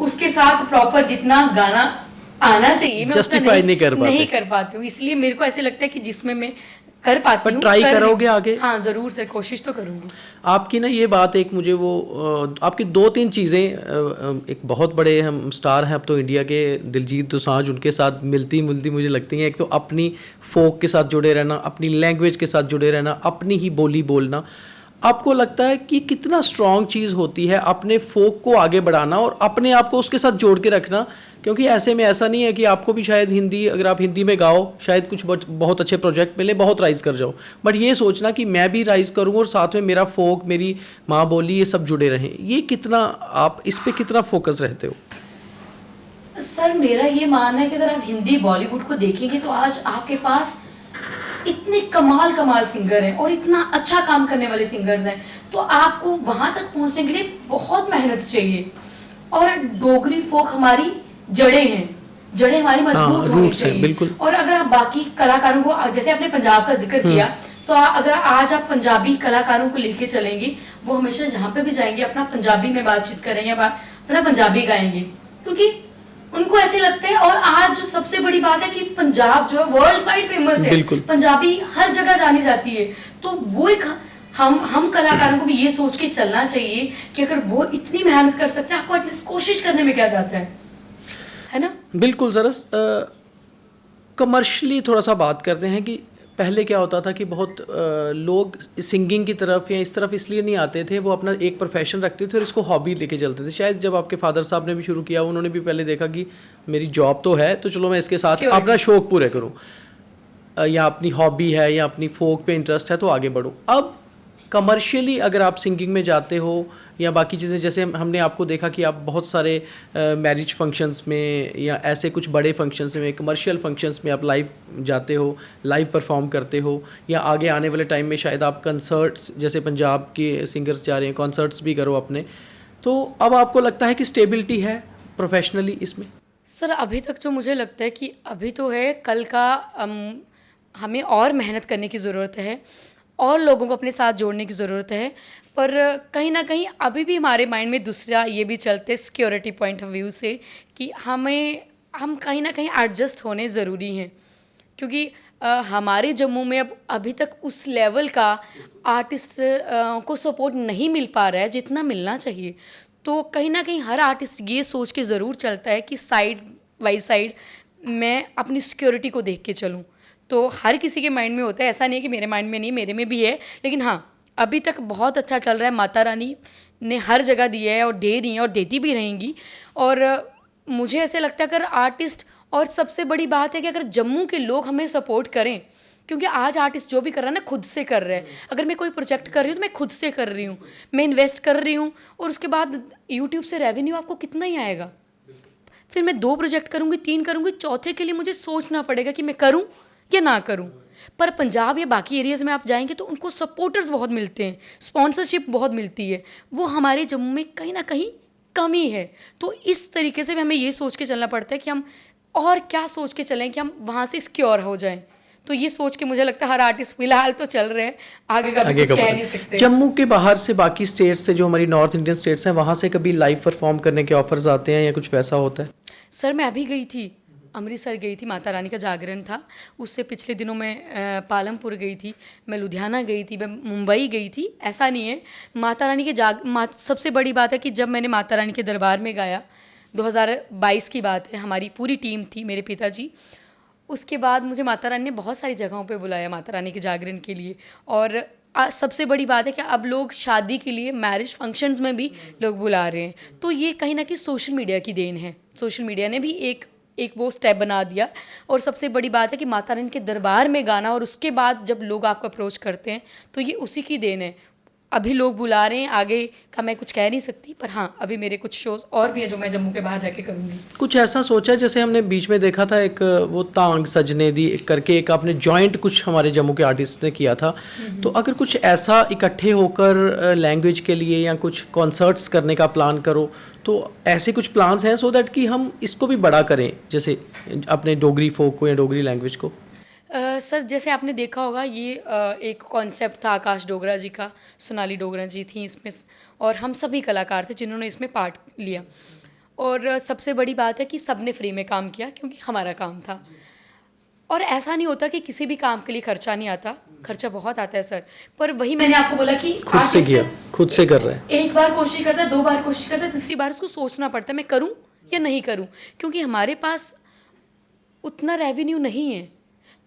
उसके साथ प्रॉपर जितना गाना आना चाहिए मैं जस्टिफाई नहीं कर पाती हूँ। इसलिए मेरे को ऐसे लगता है कि जिसमें मैं कर पाती हूँ। ट्राई करोगे आगे? हाँ जरूर सर, कोशिश तो करूँगी। आपकी ना ये बात, एक मुझे वो आपकी 2-3 चीज़ें, एक बहुत बड़े हम स्टार हैं अब तो इंडिया के, दिलजीत दोसांझ, उनके साथ मिलती मुझे लगती हैं। एक तो अपनी फोक के साथ जुड़े रहना, अपनी लैंग्वेज के साथ जुड़े रहना, अपनी ही बोली बोलना। आपको लगता है कि कितना स्ट्रॉन्ग चीज़ होती है अपने फोक को आगे बढ़ाना और अपने आप को उसके साथ जोड़ के रखना? क्योंकि ऐसे में ऐसा नहीं है कि आपको भी शायद हिंदी, अगर आप हिंदी में गाओ शायद कुछ बहुत अच्छे प्रोजेक्ट मिले, बहुत राइज कर जाओ, बट ये सोचना कि मैं भी राइज करूँ और साथ में मेरा फोक, मेरी माँ बोली, ये सब जुड़े रहें, ये कितना, आप इस पे कितना फोकस रहते हो? सर मेरा ये मानना है कि अगर आप हिंदी बॉलीवुड को देखेंगे तो आज आपके पास इतने कमाल कमाल सिंगर हैं और इतना अच्छा काम करने वाले सिंगर्स हैं, तो आपको वहां तक पहुंचने के लिए बहुत मेहनत चाहिए। और डोगरी फोक हमारी जड़ें हैं, जड़ें हमारी मजबूत होनी चाहिए। बिल्कुल। और अगर आप बाकी कलाकारों को, जैसे आपने पंजाब का जिक्र किया, तो अगर आज आप पंजाबी कलाकारों को लेके चलेंगे, वो हमेशा जहाँ पे भी जाएंगे अपना पंजाबी में बातचीत करेंगे, अपना पंजाबी गाएंगे, क्योंकि उनको ऐसे लगता है। और आज सबसे बड़ी बात है कि पंजाब जो है वर्ल्ड वाइड फेमस है, पंजाबी हर जगह जानी जाती है। तो वो एक हम कलाकारों को भी ये सोच के चलना चाहिए कि अगर वो इतनी मेहनत कर सकते हैं, आपको एटलीस्ट कोशिश करने में क्या जाता है ना। बिल्कुल। जरा कमर्शियली थोड़ा सा बात करते हैं कि पहले क्या होता था कि बहुत लोग सिंगिंग की तरफ या इस तरफ इसलिए नहीं आते थे, वो अपना एक प्रोफेशन रखते थे और इसको हॉबी लेके चलते थे। शायद जब आपके फादर साहब ने भी शुरू किया, उन्होंने भी पहले देखा कि मेरी जॉब तो है, तो चलो मैं इसके साथ अपना शौक पूरे करूँ, या अपनी हॉबी है या अपनी फोक पे इंटरेस्ट है तो आगे बढ़ो। अब कमर्शियली अगर आप सिंगिंग में जाते हो या बाकी चीज़ें, जैसे हमने आपको देखा कि आप बहुत सारे मैरिज फंक्शंस में या ऐसे कुछ बड़े फंक्शंस में, कमर्शियल फंक्शंस में आप लाइव जाते हो, लाइव परफॉर्म करते हो, या आगे आने वाले टाइम में शायद आप कंसर्ट्स, जैसे पंजाब के सिंगर्स जा रहे हैं, कॉन्सर्ट्स भी करो अपने। तो अब आपको लगता है कि स्टेबिलिटी है प्रोफेशनली इसमें? सर अभी तक जो मुझे लगता है कि अभी तो है, कल का हमें और मेहनत करने की ज़रूरत है और लोगों को अपने साथ जोड़ने की ज़रूरत है। पर कहीं ना कहीं अभी भी हमारे माइंड में दूसरा ये भी चलते सिक्योरिटी पॉइंट ऑफ व्यू से कि हम कहीं ना कहीं एडजस्ट होने ज़रूरी हैं, क्योंकि हमारे जम्मू में अब अभी तक उस लेवल का आर्टिस्ट को सपोर्ट नहीं मिल पा रहा है जितना मिलना चाहिए। तो कहीं ना कहीं हर आर्टिस्ट ये सोच के ज़रूर चलता है कि साइड बाई साइड मैं अपनी सिक्योरिटी को देख के चलूँ। तो हर किसी के माइंड में होता है, ऐसा नहीं है कि मेरे माइंड में नहीं, मेरे में भी है। लेकिन हाँ, अभी तक बहुत अच्छा चल रहा है, माता रानी ने हर जगह दिया है और दे रही हैं और देती भी रहेंगी। और मुझे ऐसे लगता है अगर आर्टिस्ट, और सबसे बड़ी बात है कि अगर जम्मू के लोग हमें सपोर्ट करें, क्योंकि आज आर्टिस्ट जो भी कर रहा है ना, खुद से कर रहा है। अगर मैं कोई प्रोजेक्ट कर रही हूँ तो मैं खुद से कर रही हूँ, मैं इन्वेस्ट कर रही हूँ, और उसके बाद यूट्यूब से रेवेन्यू आपको कितना ही आएगा। फिर मैं 2 प्रोजेक्ट करूँगी, 3 करूँगी, चौथे के लिए मुझे सोचना पड़ेगा कि मैं करूँ या ना करूं। पर पंजाब या बाकी एरियाज़ में आप जाएंगे तो उनको सपोर्टर्स बहुत मिलते हैं, स्पॉन्सरशिप बहुत मिलती है, वो हमारे जम्मू में कहीं ना कहीं कमी है। तो इस तरीके से भी हमें ये सोच के चलना पड़ता है कि हम और क्या सोच के चलें कि हम वहाँ से सिक्योर हो जाएं। तो ये सोच के मुझे लगता है हर आर्टिस्ट फिलहाल तो चल रहे हैं, आगे का कुछ कह नहीं सकते। जम्मू के बाहर से बाकी स्टेट्स से, जो हमारी नॉर्थ इंडियन स्टेट्स हैं, वहाँ से कभी लाइव परफॉर्म करने के ऑफर्स आते हैं या कुछ वैसा होता है? सर मैं अभी गई थी, अमृतसर गई थी, माता रानी का जागरण था। उससे पिछले दिनों मैं पालमपुर गई थी, मैं लुधियाना गई थी, मैं मुंबई गई थी। ऐसा नहीं है, माता रानी के सबसे बड़ी बात है कि जब मैंने माता रानी के दरबार में गाया, 2022 की बात है, हमारी पूरी टीम थी, मेरे पिताजी। उसके बाद मुझे माता रानी ने बहुत सारी जगहों पे बुलाया माता रानी के जागरण के लिए। और सबसे बड़ी बात है कि अब लोग शादी के लिए, मैरिज फंक्शंस में भी लोग बुला रहे हैं। तो ये कहीं ना कहीं सोशल मीडिया की देन है। सोशल मीडिया ने भी एक वो स्टेप बना दिया। और सबसे बड़ी बात है कि माता रानी के दरबार में गाना और उसके बाद जब लोग आपको अप्रोच करते हैं, तो ये उसी की देन है। अभी लोग बुला रहे हैं, आगे का मैं कुछ कह नहीं सकती, पर हाँ अभी मेरे कुछ शोज और भी हैं जो मैं जम्मू के बाहर जाके करूँगी। कुछ ऐसा सोचा है, जैसे हमने बीच में देखा था एक वो तांग सजने दी करके एक आपने जॉइंट कुछ हमारे जम्मू के आर्टिस्ट ने किया था, तो अगर कुछ ऐसा इकट्ठे होकर लैंग्वेज के लिए या कुछ कॉन्सर्ट्स करने का प्लान करो, तो ऐसे कुछ प्लान्स हैं सो दैट कि हम इसको भी बड़ा करें, जैसे अपने डोगरी फोक को या डोगरी लैंग्वेज को? सर जैसे आपने देखा होगा, ये एक कॉन्सेप्ट था आकाश डोगरा जी का, सोनाली डोगरा जी थी इसमें, और हम सभी कलाकार थे जिन्होंने इसमें पार्ट लिया। और सबसे बड़ी बात है कि सब ने फ्री में काम किया, क्योंकि हमारा काम था। और ऐसा नहीं होता कि किसी भी काम के लिए खर्चा नहीं आता, खर्चा बहुत आता है सर। पर वही मैंने आपको बोला कि खुद से किया, खुद से कर रहे हैं। एक बार कोशिश करता है, 2 बार कोशिश करता है, तीसरी बार उसको सोचना पड़ता है मैं करूं या नहीं करूं, क्योंकि हमारे पास उतना रेवेन्यू नहीं है।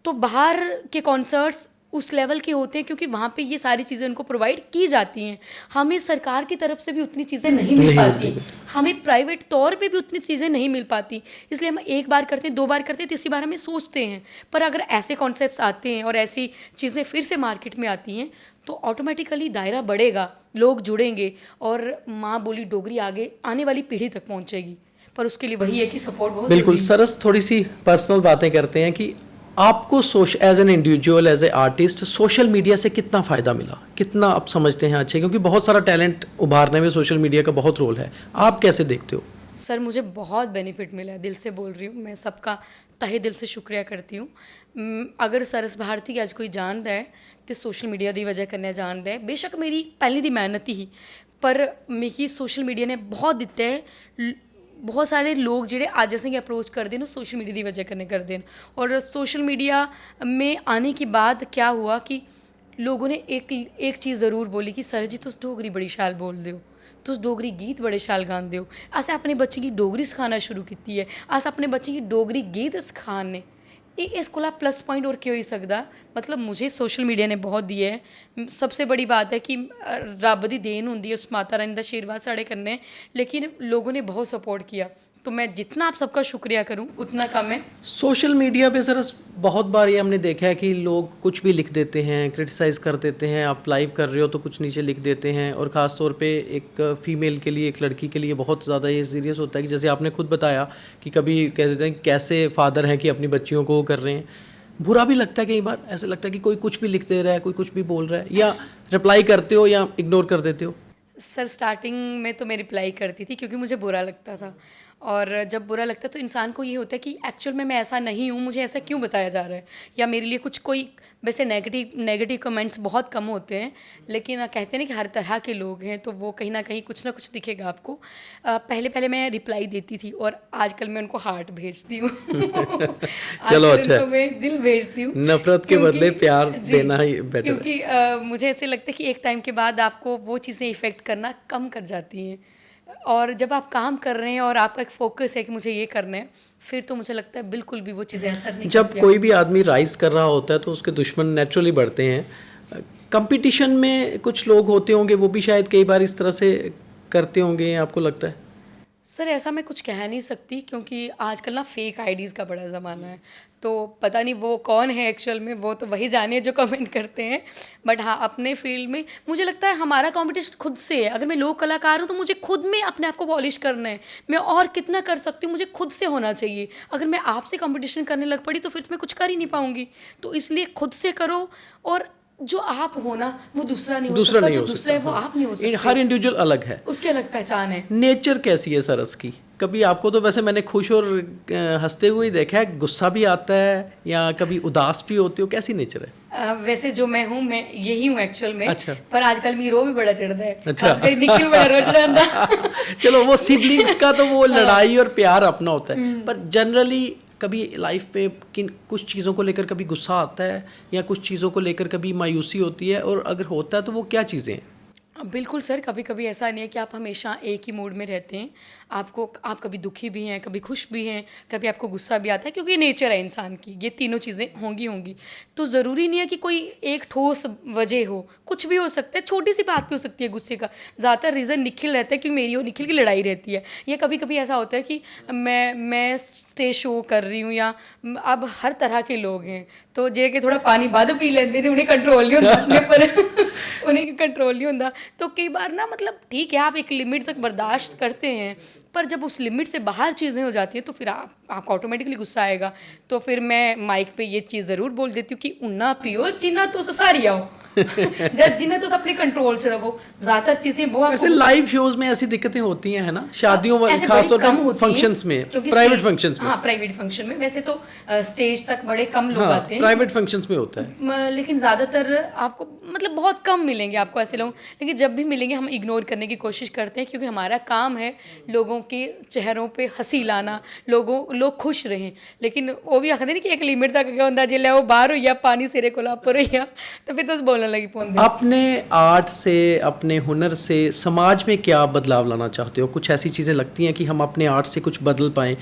तो बाहर के कॉन्सर्ट्स उस लेवल के होते हैं, क्योंकि वहाँ पे ये सारी चीज़ें उनको प्रोवाइड की जाती हैं। हमें सरकार की तरफ से भी उतनी चीज़ें नहीं मिल पाती, हमें प्राइवेट तौर पे भी उतनी चीज़ें नहीं मिल पाती। इसलिए हम एक बार करते हैं, 2 बार करते हैं, तीसरी बार हमें सोचते हैं। पर अगर ऐसे कॉन्सेप्ट्स आते हैं और ऐसी चीज़ें फिर से मार्केट में आती हैं, तो ऑटोमेटिकली दायरा बढ़ेगा, लोग जुड़ेंगे और माँ बोली डोगरी आगे आने वाली पीढ़ी तक पहुँचेगी। पर उसके लिए वही है कि सपोर्ट बहुत बिल्कुल। सरस, थोड़ी सी पर्सनल बातें करते हैं कि आपको as an individual, as a artist, social media से कितना फ़ायदा मिला, कितना आप समझते हैं अच्छे, क्योंकि बहुत सारा टैलेंट उभारने में सोशल मीडिया का बहुत रोल है, आप कैसे देखते हो? सर मुझे बहुत बेनिफिट मिला है, दिल से बोल रही हूँ, मैं सबका तहे दिल से शुक्रिया करती हूँ। अगर सरस भारती अज कोई जानता है तो सोशल मीडिया की वजह कन्नै जानता है। बेशक मेरी पहले दी मेहनत ही, पर मिगी सोशल मीडिया ने बहुत दिता है। बहुत सारे लोग जेह्ड़े अज असेंगी अप्रोच करते हैं सोशल मीडिया की वजह कन्नै करते हैं। और सोशल मीडिया में आने के बाद क्या हुआ कि लोगों ने एक चीज़ ज़रूर बोली कि सर जी तुस डोगरी बड़ी शैल बोलते हो, तुस डोगरी गीत बड़े शैल गांदे हो। असें अपने बच्चें गी डोगरी सखाना शुरू की है, अस अपने बच्चें गी डोगरी गीत सखाने। इस कोला प्लस पॉइंट और क्या हो सकदा। मतलब मुझे सोशल मीडिया ने बहुत दिया है। सबसे बड़ी बात है कि रब दी देन होंदी है, उस माता रानी दा आशीर्वाद साढ़े कन्नै, लेकिन लोगों ने बहुत सपोर्ट किया। तो मैं जितना आप सबका शुक्रिया करूं उतना कम है। सोशल मीडिया पे सर बहुत बार ये हमने देखा है कि लोग कुछ भी लिख देते हैं, क्रिटिसाइज़ कर देते हैं। आप लाइव कर रहे हो तो कुछ नीचे लिख देते हैं, और ख़ास तौर पे एक फ़ीमेल के लिए, एक लड़की के लिए बहुत ज़्यादा ये सीरियस होता है कि जैसे आपने खुद बताया कि कभी कह देते हैं कैसे फादर हैं कि अपनी बच्चियों को वो कर रहे हैं। बुरा भी लगता है, कई बार ऐसा लगता है कि कोई कुछ भी लिख दे रहा है, कोई कुछ भी बोल रहा है, या रिप्लाई करते हो या इग्नोर कर देते हो? सर स्टार्टिंग में तो मैं रिप्लाई करती थी क्योंकि मुझे बुरा लगता था, और जब बुरा लगता है तो इंसान को ये होता है कि एक्चुअल में मैं ऐसा नहीं हूँ, मुझे ऐसा क्यों बताया जा रहा है, या मेरे लिए कुछ कोई वैसे नेगेटिव कमेंट्स बहुत कम होते हैं, लेकिन कहते हैं ना कि हर तरह के लोग हैं, तो वो कहीं ना कुछ दिखेगा आपको। पहले मैं रिप्लाई देती थी, और आजकल मैं उनको हार्ट भेजती हूँ। चलो अच्छा, उनको मैं दिल भेजती हूँ। नफरत के बदले प्यार देना ही बेटर है। क्योंकि मुझे ऐसे लगता है कि एक टाइम के बाद आपको वो चीज़ें इफ़ेक्ट करना कम कर जाती हैं, और जब आप काम कर रहे हैं और आपका एक फोकस है कि मुझे ये करना है, फिर तो मुझे लगता है बिल्कुल भी वो चीज़ें असर नहीं जब करती। कोई भी आदमी राइज कर रहा होता है तो उसके दुश्मन नेचुरली बढ़ते हैं। कंपटीशन में कुछ लोग होते होंगे, वो भी शायद कई बार इस तरह से करते होंगे, आपको लगता है? सर ऐसा मैं कुछ कह नहीं सकती, क्योंकि आजकल ना फेक आईडीज़ का बड़ा ज़माना है, तो पता नहीं वो कौन है एक्चुअल में, वो तो वही जाने जो कमेंट करते हैं। बट हाँ, अपने फील्ड में मुझे लगता है हमारा कंपटीशन खुद से है। अगर मैं लोक कलाकार हूँ तो मुझे खुद में अपने आप को पॉलिश करना है। मैं और कितना कर सकती हूँ, मुझे खुद से होना चाहिए। अगर मैं आपसे कंपटीशन करने लग पड़ी तो फिर तो मैं कुछ कर ही नहीं पाऊँगी। तो इसलिए खुद से करो, और जो आप हो ना वो दूसरा नहीं हो सकता, जो दूसरा है वो आप नहीं हो सकते। हर इंडिविजुअल अलग है, उसकी अलग पहचान है। नेचर कैसी है सरस की? कभी आपको तो वैसे मैंने खुश और हंसते हुए ही देखा है, गुस्सा भी आता है या कभी उदास भी होते हो, कैसी नेचर है? वैसे जो मैं हूँ, मैं यही हूँ एक्चुअल में। अच्छा। पर आजकल मेरी रो भी बड़ा चढ़ता है। अच्छा। आजकल निखिल बड़ा रो चढ़ाता। चलो वो सिबलिंग्स का तो वो लड़ाई और प्यार अपना होता है, पर जनरली कभी लाइफ पे कुछ चीज़ों को लेकर कभी गुस्सा आता है, या कुछ चीज़ों को लेकर कभी मायूसी होती है, और अगर होता है तो वो क्या चीज़ें हैं? बिल्कुल सर, कभी कभी ऐसा नहीं है कि आप हमेशा एक ही मूड में रहते हैं। आप कभी दुखी भी हैं, कभी खुश भी हैं, कभी आपको गुस्सा भी आता है, क्योंकि ये नेचर है इंसान की, ये तीनों चीज़ें होंगी। तो ज़रूरी नहीं है कि कोई एक ठोस वजह हो, कुछ भी हो सकता है, छोटी सी बात भी हो सकती है गुस्से का। ज़्यादातर रीज़न निखिल रहता है, क्योंकि मेरी और निखिल की लड़ाई रहती है। या कभी कभी ऐसा होता है कि मैं स्टेज शो कर रही हूँ, या अब हर तरह के लोग हैं, तो जे कि थोड़ा पानी बद पी लेंदे ने, उन्हें कंट्रोल नहीं होता अपने पर। उन्हें कंट्रोल नहीं होता, तो कई बार ना, मतलब ठीक है आप एक लिमिट तक बर्दाश्त करते हैं, पर जब उस लिमिट से बाहर चीज़ें हो जाती हैं तो फिर आपको ऑटोमेटिकली गुस्सा आएगा। तो फिर मैं माइक पे ये चीज़ ज़रूर बोल देती हूँ कि उन्ना पियो जिन्ना तुस सारी आओ। जब जिन्हें तो अपने कंट्रोल से रखो, ज़्यादातर चीज़ें वो वैसे लाइव शोज में ऐसी दिक्कतें होती हैं, है ना, शादियों में खासतौर पर, फंक्शंस में, प्राइवेट फंक्शंस में। हाँ, प्राइवेट फंक्शन में वैसे तो स्टेज तक बड़े कम लोग आते हैं, प्राइवेट फंक्शंस में होता है, लेकिन ज़्यादातर आपको मतलब बहुत कम मिलेंगे आपको ऐसे लोग। लेकिन जब भी मिलेंगे हम इग्नोर करने की कोशिश करते हैं, क्योंकि हमारा काम है लोगों के चेहरों पे हंसी लाना, लोग खुश रहें। लेकिन वो भी आखते नहीं कि एक लिमिट तक क्या होता, जिसले वो बाहर होइया पानी सिरे को लापर होइया तो फिर तो बोलने लगी पौंदे। अपने आर्ट से, अपने हुनर से समाज में क्या बदलाव लाना चाहते हो? कुछ ऐसी चीज़ें लगती हैं कि हम अपने आर्ट से कुछ बदल पाएँ?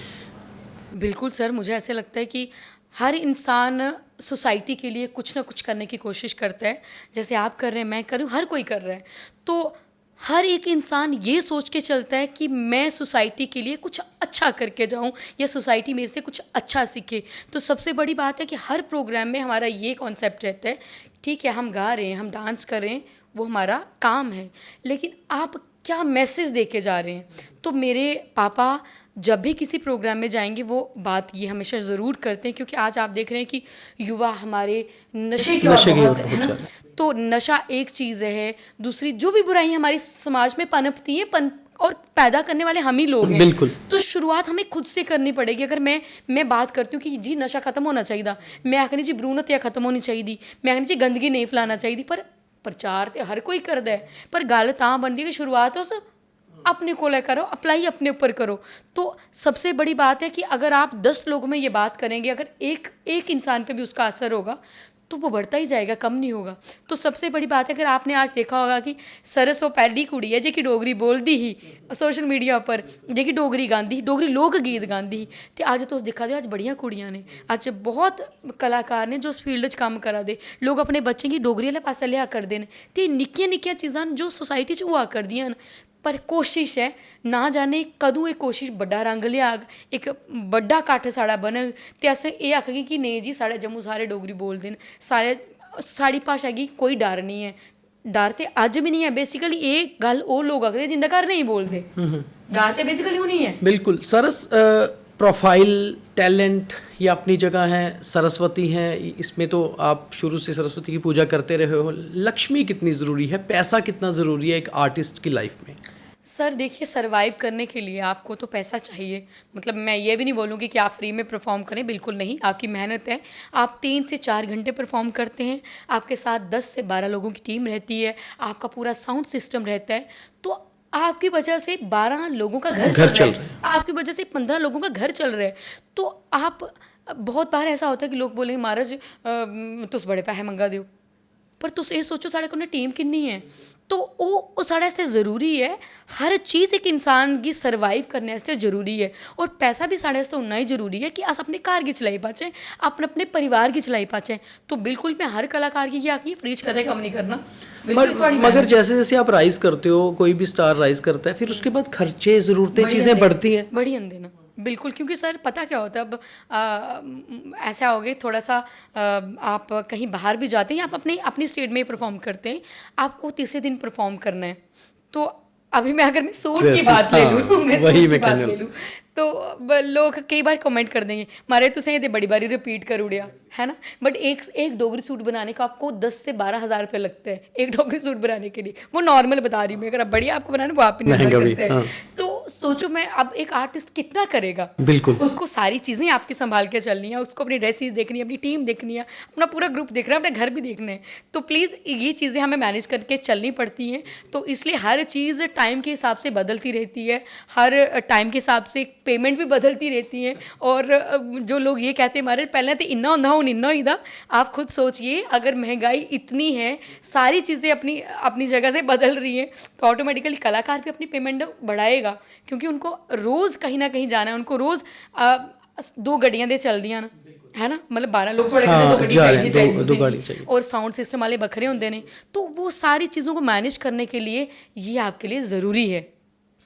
बिल्कुल सर, मुझे ऐसे लगता है कि हर इंसान सोसाइटी के लिए कुछ ना कुछ करने की कोशिश करता है। जैसे आप कर रहे हैं, मैं कर रही हूँ, हर कोई कर रहा है। तो हर एक इंसान ये सोच के चलता है कि मैं सोसाइटी के लिए कुछ अच्छा करके जाऊं, या सोसाइटी मेरे से कुछ अच्छा सीखे। तो सबसे बड़ी बात है कि हर प्रोग्राम में हमारा ये कॉन्सेप्ट रहता है, ठीक है हम गा रहे हैं, हम डांस कर रहे हैं, वो हमारा काम है, लेकिन आप क्या मैसेज दे के जा रहे हैं। तो मेरे पापा जब भी किसी प्रोग्राम में जाएंगे वो बात ये हमेशा ज़रूर करते हैं, क्योंकि आज आप देख रहे हैं कि युवा हमारे नशे की ओर बहुत है ना। तो नशा एक चीज़ है, दूसरी जो भी बुराई हमारी समाज में पनपती है और पैदा करने वाले हम ही लोग हैं। बिल्कुल। तो शुरुआत हमें खुद से करनी पड़ेगी। अगर मैं बात करती हूँ कि जी नशा खत्म होना चाहिए, मैं आखनी जी भ्रूण हत्या खत्म होनी चाहिए, मैं आखनी जी गंदगी नहीं फैलाना चाहिए, पर प्रचार तो हर कोई करता है, पर गल तां बनती है कि शुरुआत उस अपने को ले करो, अप्लाई अपने ऊपर करो। तो सबसे बड़ी बात है कि अगर आप 10 लोगों में ये बात करेंगे, अगर एक इंसान पे भी उसका असर होगा तो वो बढ़ता ही जाएगा, कम नहीं होगा। तो सबसे बड़ी बात है, अगर आपने आज देखा होगा कि सरसों पहली कुड़ी है जेकी डोगरी बोलती ही सोशल मीडिया पर, जेकी डोगरी गांदी, डोगरी लोक गीत गांदी, तो अज तुस दिक्खा दे अज बड़ियां कुड़ियां ने, अज बहुत कलाकार ने जो इस फील्ड च कम्म करा दे, लोग अपने बच्चें गी डोगरी आह्ले पास्से लिया करदे न। ते निक्कियां निक्कियां चीज़ां जो सोसाइटी च होआ करदियां न, पर कोशिश है ना जाने कदूं ये कोशिश बड़ा रंग लियाग, एक बड़ा कट्ठ साड़ा बनग, ते अस एह् आखगे कि नेईं जी साढ़े जम्मू सारे डोगरी बोलदे न, सारे साड़ी भाशा गी कोई डर नहीं है। डर ते अज भी नहीं है। बेसिकली ये गल वो लोग आखदे जिंदा घर नहीं बोलते, डर ते बेसिकली वो नहीं है। बिल्कुल। सरस प्रोफाइल, टैलेंट ये अपनी जगह है, सरस्वती हैं, इसमें तो आप शुरू से सरस्वती की पूजा करते रहे हो। लक्ष्मी कितनी ज़रूरी है, पैसा कितना ज़रूरी है एक आर्टिस्ट की लाइफ में? सर देखिए, सरवाइव करने के लिए आपको तो पैसा चाहिए। मतलब मैं ये भी नहीं बोलूँगी कि आप फ्री में परफॉर्म करें, बिल्कुल नहीं, आपकी मेहनत है। आप 3 से 4 घंटे परफॉर्म करते हैं, आपके साथ 10 से 12 लोगों की टीम रहती है, आपका पूरा साउंड सिस्टम रहता है, तो आपकी वजह से 12 लोगों का घर चल रहा है, आपकी वजह से 15 लोगों का घर चल रहा है। तो आप बहुत बार ऐसा होता है कि लोग बोले महाराज तुस बड़े पैसे मंगा दो, पर तुस ये सोचो साढ़े कोल टीम किन्नी है। तो वो साढ़े आस्ते ज़रूरी है। हर चीज़ एक इंसान की सर्वाइव करने आस्ते ज़रूरी है, और पैसा भी साढ़े आस्ते उन्ना ही ज़रूरी है कि अस अपने घर की चलाई पाचे, अपने परिवार की चलाई पाचे। तो बिल्कुल मैं हर कलाकार की आखिए फ्री च कदे कम नहीं करना। मगर जैसे जैसे आप राइज करते हो, कोई भी स्टार राइज करता है, फिर उसके बाद खर्चे, ज़रूरतें, चीज़ें बढ़ती हैं, बड़ी अंदे ना। बिल्कुल, क्योंकि सर पता क्या होता है, अब ऐसा हो गया थोड़ा सा, आप कहीं बाहर भी जाते हैं, आप अपनी स्टेट में परफॉर्म करते हैं, आपको तीसरे दिन परफॉर्म करना है। तो अभी अगर मैं सूट की बात ले लूँ, मैं सूट की बात ले लूँ, तो लोग कई बार कमेंट कर देंगे मारे तुसें ये बड़ी बारी रिपीट कर उड़िया है ना। बट एक डोगरी सूट बनाने का आपको 10 से 12 हज़ार रुपये लगता है, एक डोगरी सूट बनाने के लिए। वो नॉर्मल बता रही हूँ मैं, अगर आप बढ़िया आपको बनाना वो आप ही निर्भर करते हैं। तो सोचो मैं अब एक आर्टिस्ट कितना करेगा, बिल्कुल उसको सारी चीज़ें आपकी संभाल के चलनी है, उसको अपनी ड्रेसेस देखनी है, अपनी टीम देखनी है, अपना पूरा ग्रुप देखना है, अपने घर भी देखना है। तो प्लीज़ ये चीज़ें हमें मैनेज करके चलनी पड़ती हैं। तो इसलिए हर चीज़ टाइम के हिसाब से बदलती रहती है, हर टाइम के हिसाब से पेमेंट भी बदलती रहती हैं। और जो लोग ये कहते हैं हमारे पहले तो इन्ना होंदा हूँ इन्ना ही था, आप खुद सोचिए अगर महंगाई इतनी है, सारी चीज़ें अपनी जगह से बदल रही हैं, तो ऑटोमेटिकली कलाकार भी अपनी पेमेंट बढ़ाएगा, क्योंकि उनको रोज़ कहीं ना कहीं जाना है, उनको रोज़ 2 गड्डियाँ दे चल दियाँ ना, है ना, मतलब 12 लोग थोड़े 2 गड्डी चाहिए, और साउंड सिस्टम वाले बखरे होंगे ने। तो वो सारी चीज़ों को मैनेज करने के लिए ये आपके लिए ज़रूरी है,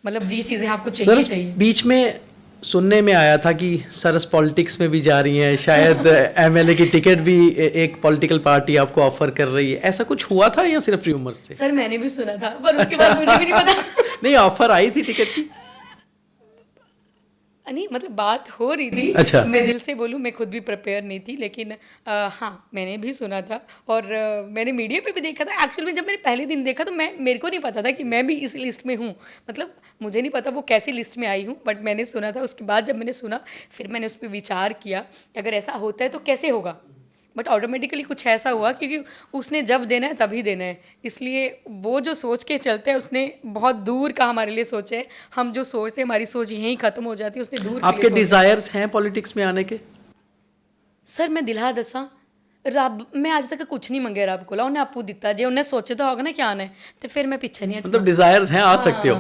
मतलब ये चीज़ें आपको चाहिए। बीच में सुनने में आया था कि सरस पॉलिटिक्स में भी जा रही हैं, शायद एमएलए की टिकट भी एक पॉलिटिकल पार्टी आपको ऑफर कर रही है, ऐसा कुछ हुआ था या सिर्फ रूमर्स थे? सर मैंने भी सुना था, पर उसके बाद मुझे भी नहीं पता। नहीं, ऑफर आई थी टिकट की? नहीं, मतलब बात हो रही थी। अच्छा। मैं दिल से बोलूँ, मैं खुद भी प्रिपेयर नहीं थी, लेकिन हाँ मैंने भी सुना था, और मैंने मीडिया पे भी देखा था। एक्चुअली में जब मैंने पहले दिन देखा तो मेरे को नहीं पता था कि मैं भी इस लिस्ट में हूँ, मतलब मुझे नहीं पता वो कैसी लिस्ट में आई हूँ, बट मैंने सुना था। उसके बाद जब मैंने सुना, फिर मैंने उस पर विचार किया अगर ऐसा होता है तो कैसे होगा। बट ऑटोमेटिकली कुछ ऐसा हुआ, क्योंकि उसने जब देना है तभी देना है, इसलिए वो जो सोच के चलते हैं उसने बहुत दूर का हमारे लिए सोचा है। हम जो सोचते हैं हमारी सोच यहीं ख़त्म हो जाती है, उसने दूर। आपके डिज़ायर्स हैं पॉलिटिक्स में आने के? सर मैं दिला दसा, रब मैं आज तक कुछ नहीं मंगे रब को, उन्हें आपू दिता, जे उन्हें सोचे तो होगा ना क्या आना है, तो फिर मैं पीछे नहीं हटना। मतलब डिज़ायर्स हैं, आ सकते हो।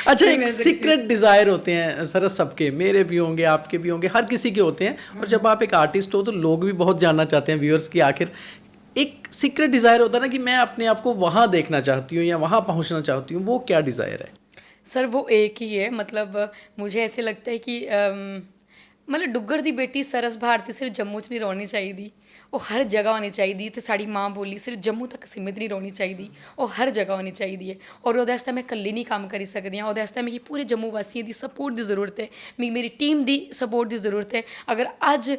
अच्छा, एक सीक्रेट डिज़ायर होते हैं सर सबके, मेरे भी होंगे, आपके भी होंगे, हर किसी के होते हैं। और जब आप एक आर्टिस्ट हो तो लोग भी बहुत जानना चाहते हैं, व्यूअर्स की आखिर एक सीक्रेट डिज़ायर होता है ना कि मैं अपने आप को वहाँ देखना चाहती हूँ या वहाँ पहुँचना चाहती हूँ, वो क्या डिज़ायर है? सर वो एक ही है, मतलब मुझे ऐसे लगता है कि मतलब डुग्गर दी बेटी सरस भारती सिर्फ जम्मू च नहीं रौह्नी चाहिदी, ਉਹ ਹਰ ਜਗ੍ਹਾ ਹੋਣੀ ਚਾਹੀਦੀ ਤੇ ਸਾਡੀ ਮਾਂ ਬੋਲੀ ਸਿਰਫ ਜੰਮੂ ਤੱਕ ਸੀਮਿਤ ਨਹੀਂ ਰਹਿਣੀ ਚਾਹੀਦੀ, ਉਹ ਹਰ ਜਗ੍ਹਾ ਹੋਣੀ ਚਾਹੀਦੀ ਹੈ। ਔਰ ਉਹਦੇ ਵਾਸਤੇ ਮੈਂ ਇਕੱਲੀ ਨਹੀਂ ਕੰਮ ਕਰੀ ਸਕਦੀ ਹਾਂ, ਉਹਦੇ ਵਾਸਤੇ ਮੈਨੂੰ ਪੂਰੇ ਜੰਮੂ ਵਾਸੀਆਂ ਦੀ ਸਪੋਰਟ ਦੀ ਜ਼ਰੂਰਤ ਹੈ, ਮੇਰੀ ਟੀਮ ਦੀ ਸਪੋਰਟ ਦੀ ਜ਼ਰੂਰਤ ਹੈ। ਅਗਰ ਅੱਜ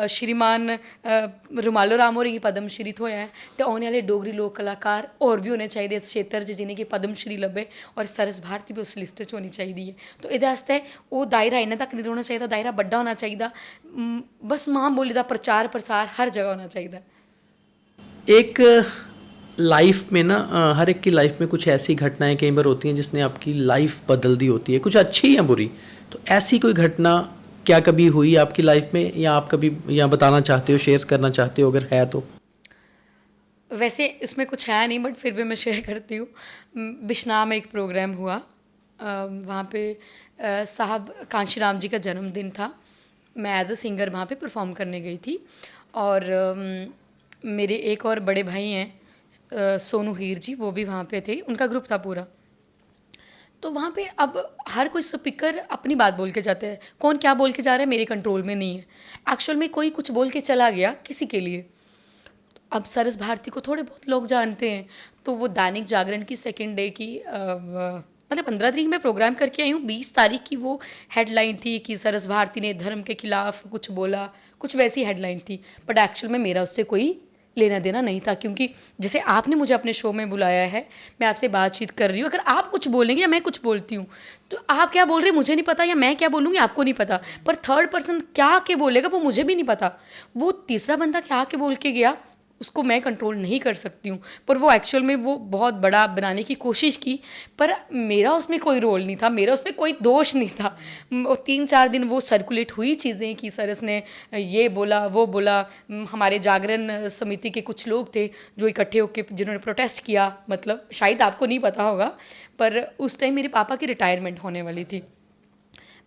ਸ਼੍ਰੀਮਾਨ ਰੁਮਾਲੋ ਰਾਮ ਹੋਰੀ ਪਦਮ ਸ਼੍ਰੀ ਹੋਇਆ ਹੈ ਤੇ ਆਉਣ ਵਾਲੇ ਡੋਗਰੀ ਲੋਕ ਕਲਾਕਾਰ ਹੋਰ ਵੀ ਹੋਣੇ ਚਾਹੀਦੇ ਇਸ ਖੇਤਰ 'ਚ ਜਿन्हें कि पद्म श्री लभे, और सरस भारती भी उस लिस्ट 'ਚ होनी चाहिए है। तो ये वास्ते वो दायरा इन्ना तक नहीं होना चाहिए, दायरा बड़ा होना चाहिए, बस मां बोली का प्रचार प्रसार हर जगह होना चाहिए। एक लाइफ में ना हर एक की लाइफ में कुछ ऐसी घटनाएं कई बार होती हैं जिसने आपकी लाइफ बदल दी होती है, कुछ अच्छी या बुरी। तो ऐसी कोई घटना क्या कभी हुई आपकी लाइफ में, या आप कभी यहाँ बताना चाहते हो, शेयर करना चाहते हो, अगर है तो? वैसे इसमें कुछ है नहीं, बट फिर भी मैं शेयर करती हूँ। बिश्नाह में एक प्रोग्राम हुआ, वहाँ पे साहब कांशीराम जी का जन्मदिन था। मैं एज अ सिंगर वहाँ पे परफॉर्म करने गई थी, और मेरे एक और बड़े भाई हैं सोनू हीर जी, वो भी वहाँ पे थे, उनका ग्रुप था पूरा। तो वहाँ पे अब हर कोई स्पीकर अपनी बात बोल के जाता है, कौन क्या बोल के जा रहा है मेरे कंट्रोल में नहीं है। एक्चुअल में कोई कुछ बोल के चला गया किसी के लिए। अब सरस भारती को थोड़े बहुत लोग जानते हैं, तो वो दैनिक जागरण की सेकंड डे की मतलब 15 तारीख में प्रोग्राम करके आई हूँ, 20 तारीख की वो हेडलाइन थी कि सरस भारती ने धर्म के खिलाफ कुछ बोला, कुछ वैसी हेडलाइन थी। बट एक्चुअल में मेरा उससे कोई लेना देना नहीं था, क्योंकि जैसे आपने मुझे अपने शो में बुलाया है, मैं आपसे बातचीत कर रही हूँ, अगर आप कुछ बोलेंगे या मैं कुछ बोलती हूँ तो आप क्या बोल रहे हैं मुझे नहीं पता, या मैं क्या बोलूँगी आपको नहीं पता, पर थर्ड पर्सन क्या के बोलेगा वो मुझे भी नहीं पता। वो तीसरा बंदा क्या के बोल के गया उसको मैं कंट्रोल नहीं कर सकती हूँ, पर वो एक्चुअल में वो बहुत बड़ा बनाने की कोशिश की, पर मेरा उसमें कोई रोल नहीं था, मेरा उसमें कोई दोष नहीं था। 3-4 दिन वो सर्कुलेट हुई चीज़ें कि सरस ने ये बोला वो बोला। हमारे जागरण समिति के कुछ लोग थे जो इकट्ठे होकर जिन्होंने प्रोटेस्ट किया, मतलब शायद आपको नहीं पता होगा, पर उस टाइम मेरे पापा की रिटायरमेंट होने वाली थी।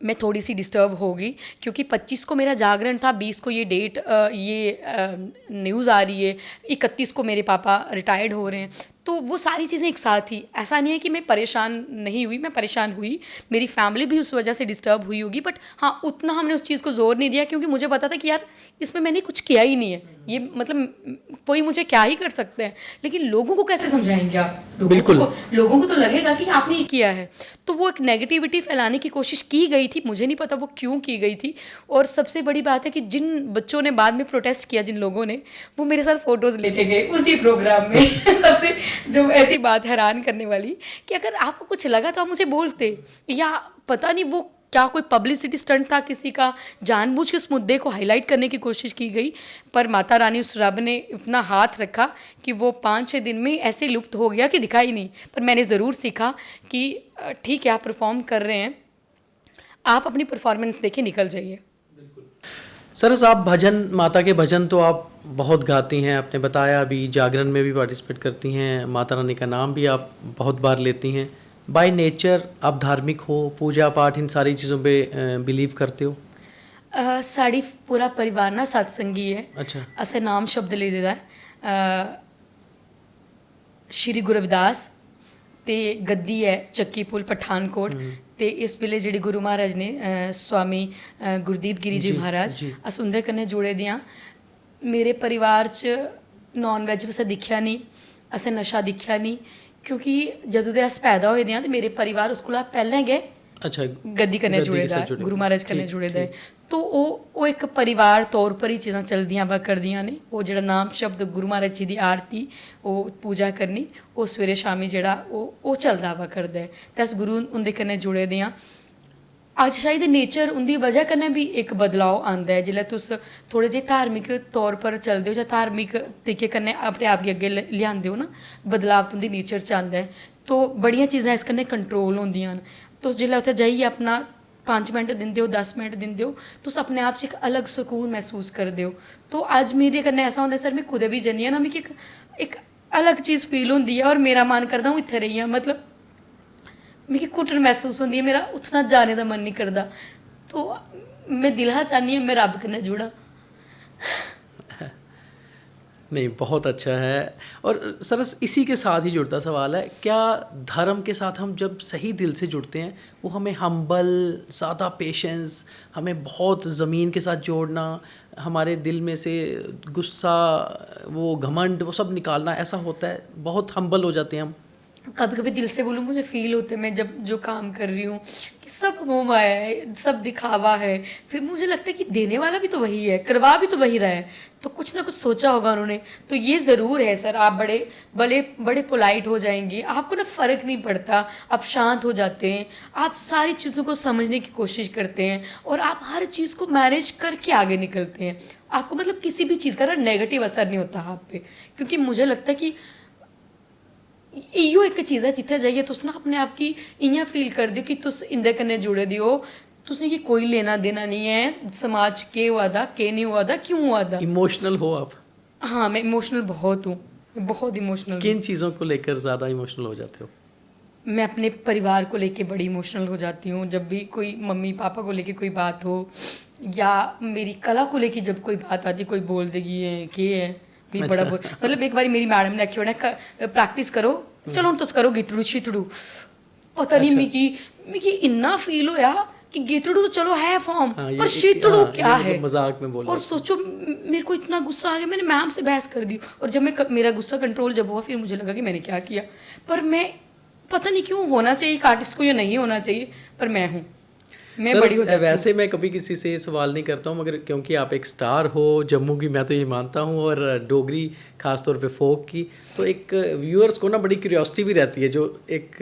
मैं थोड़ी सी डिस्टर्ब होगी क्योंकि 25 को मेरा जागरण था, 20 को ये डेट न्यूज़ आ रही है, 31 को मेरे पापा रिटायर्ड हो रहे हैं, तो वो सारी चीज़ें एक साथ थी। ऐसा नहीं है कि मैं परेशान नहीं हुई, मैं परेशान हुई, मेरी फैमिली भी उस वजह से डिस्टर्ब हुई होगी, बट हाँ उतना हमने उस चीज़ को ज़ोर नहीं दिया, क्योंकि मुझे पता था कि यार इसमें मैंने कुछ किया ही नहीं है, ये मतलब कोई मुझे क्या ही कर सकते हैं, लेकिन लोगों को कैसे समझाएंगे आप? लोगों को तो लगेगा कि आपने ये किया है। तो वो एक नेगेटिविटी फैलाने की कोशिश की गई थी, मुझे नहीं पता वो क्यों की गई थी। और सबसे बड़ी बात है कि जिन बच्चों ने बाद में प्रोटेस्ट किया, जिन लोगों ने, वो मेरे साथ फ़ोटोज़ लेके गए उसी प्रोग्राम में। सबसे जो ऐसी बात हैरान करने वाली कि अगर आपको कुछ लगा तो आप मुझे बोलते, या पता नहीं वो क्या कोई पब्लिसिटी स्टंट था किसी का, जानबूझ के उस मुद्दे को हाईलाइट करने की कोशिश की गई, पर माता रानी उस रब ने इतना हाथ रखा कि वो 5-6 दिन में ऐसे लुप्त हो गया कि दिखा ही नहीं। पर मैंने ज़रूर सीखा कि ठीक है आप परफॉर्म कर रहे हैं, आप अपनी परफॉर्मेंस देके निकल जाइए। सरस, आप भजन, माता के भजन तो आप बहुत गाती हैं, आपने बताया, अभी जागरण में भी पार्टिसिपेट करती हैं, माता रानी का नाम भी आप बहुत बार लेती हैं। बाय नेचर आप धार्मिक हो, पूजा पाठ इन सारी चीज़ों पे बिलीव करते हो? साड़ी पूरा परिवार ना सत्संगी है। अच्छा। असें नाम शब्द ले देता है, श्री गुरु रविदास ते गद्दी है ਚੱਕੀ ਪੁਲ ਪਠਾਨਕੋਟ, ਤੇ ਇਸ ਵੇਲੇ ਜਿਹੜੇ ਗੁਰੂ ਮਹਾਰਾਜ ਨੇ स्वामी गुरदीप गिरी जी महाराज, अस उंदे कन्नै जुड़े दियां। मेरे परिवार च नॉन वैज असें दिक्खेआ नहीं, असें नशा दिक्खेआ नहीं, क्योंकि जदों दे अस पैदा होए दे आं ते मेरे परिवार उस कोला पैह्लें गै अच्छा गद्दी कन्नै जुड़े दा, गुरु महाराज कन्नै जुड़े दा, तो वो एक परिवार तौर पर ही चीज़ां चलदियां वा करदियां ने। वो जेह्ड़ा नाम शब्द गुरु महाराज जी दी आरती, वो पूजा करनी, वो सवेरे शामी जेह्ड़ा वो चलदा वा करदा है, ते अस गुरु उंदे कन्नै जुड़े दे आं। अज शायद नेचर उंदी वजह कन्नै भी एक बदलाव आंदा है, जिसलै तुस थोड़े जे धार्मिक तौर पर चलदे हो जां धार्मिक तरीके कन्नै अपने आप गी अग्गे लेआंदे हो ना, बदलाव तुंदी नेचर च आंदा है, तो बड़ियां चीज़ां इस कन्नै कंट्रोल होंदियां न। तुस जिसलै उत्थै जाइयै अपना 5 मिनट दिंदे हो, 10 मिनट दिंदे हो, तुस अपने आप च एक अलग सुकून महसूस करदे हो। तो अज मेरे कन्नै ऐसा होंदा सर, मैं कुदै भी जन्नी आं ना, मिगी एक अलग चीज़ फील होंदी है, और मेरा मन करदा हूँ इत्थै रेही आं, मतलब मिगी घुटन महसूस होंदी है, मेरा उत्थां जाने का मन नहीं करता। तो मैं दिल चा चाहनी आं मैं रब कन्नै जुड़ां। नहीं, बहुत अच्छा है। और सरस इसी के साथ ही जुड़ता सवाल है, क्या धर्म के साथ हम जब सही दिल से जुड़ते हैं वो हमें हम्बल, ज़्यादा पेशेंस, हमें बहुत ज़मीन के साथ जोड़ना, हमारे दिल में से गुस्सा, वो घमंड, वो सब निकालना, ऐसा होता है, बहुत हम्बल हो जाते हैं हम? कभी कभी दिल से बोलूँ मुझे फील होता है, मैं जब जो काम कर रही हूँ, कि सब मोह माया है, सब दिखावा है। फिर मुझे लगता है कि देने वाला भी तो वही है, करवा भी तो वही रहा है, तो कुछ ना कुछ सोचा होगा उन्होंने। तो ये ज़रूर है सर, आप बड़े बड़े बड़े पोलाइट हो जाएंगे, आपको ना फ़र्क नहीं पड़ता, आप शांत हो जाते हैं, आप सारी चीज़ों को समझने की कोशिश करते हैं और आप हर चीज़ को मैनेज करके आगे निकलते हैं। आपको मतलब किसी भी चीज़ का ना नेगेटिव असर नहीं होता आप पे, क्योंकि मुझे लगता है कि इो एक चीज़ है जिथे जाइए तुस ना अपने आप की इ'यां फील कर दियो कि तुस इंदे कन्नै जुड़े दे हो, तुसें गी कोई लेना देना नहीं है समाज केह् होआ दा केह् नहीं होआ दा क्यों होआ दा। इमोशनल हो आप? हाँ, मैं इमोशनल बहुत हूँ, मैं बहुत इमोशनल हूँ। किन चीज़ों को लेकर ज़्यादा इमोशनल हो जाते हो? मैं अपने परिवार को लेके बड़ी इमोशनल हो जाती हूँ। जब भी कोई मम्मी पापा को लेके कोई बात हो, या मेरी कला को लेके जब कोई बात आती, कोई बोल देगी ये के है भी बड़ा बोल, मतलब एक बार मेरी मैडम ने आखी होना प्रैक्टिस करो, चलो हूँ तुस करो गीतड़ू शीतड़ू। पता नहीं मिगी इन्ना फील होया कि गीतड़ू तो चलो है फॉर्म, पर शीतड़ू क्या है, मजाक में बोला। और सोचो मेरे को इतना गुस्सा आ गया, मैंने मैम से बहस कर दी। और जब मेरा गुस्सा कंट्रोल जब हुआ, फिर मुझे लगा कि मैंने क्या किया। पर मैं पता नहीं क्यों, होना चाहिए एक आर्टिस्ट को या नहीं होना चाहिए, पर मैं हूँ, मैं बड़ी हो जाती हूँ। वैसे मैं कभी किसी से सवाल नहीं करता हूँ, मगर क्योंकि आप एक स्टार हो जम्मू की, मैं तो ये मानता हूँ, और डोगरी खास तौर पे फोक की, तो एक व्यूअर्स को ना बड़ी क्यूरियोसिटी भी रहती है। जो एक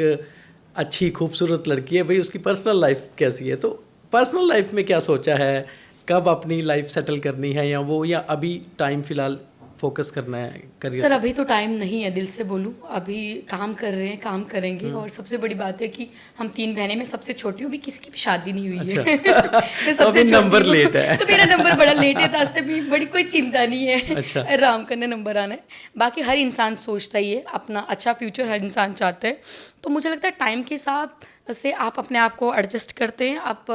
अच्छी खूबसूरत लड़की है भाई, उसकी पर्सनल लाइफ कैसी है, तो पर्सनल लाइफ में क्या सोचा है, कब अपनी लाइफ सेटल करनी है, या अभी टाइम फ़िलहाल फोकस करना है करियर? सर अभी तो टाइम नहीं है, दिल से बोलूँ, अभी काम कर रहे हैं, काम करेंगे। और सबसे बड़ी बात है कि हम 3 बहनें में सबसे छोटी हूँ, भी किसी की भी शादी नहीं हुई है। अच्छा। मैं सबसे छोटी नंबर हूँ, लेट है। तो मेरा नंबर बड़ा लेट है, दास्ते भी बड़ी कोई चिंता नहीं है। अच्छा। आराम करने नंबर आना है। बाकी हर इंसान सोचता ही है, अपना अच्छा फ्यूचर हर इंसान चाहता है। तो मुझे लगता है टाइम के हिसाब से आप अपने आप को एडजस्ट करते हैं आप।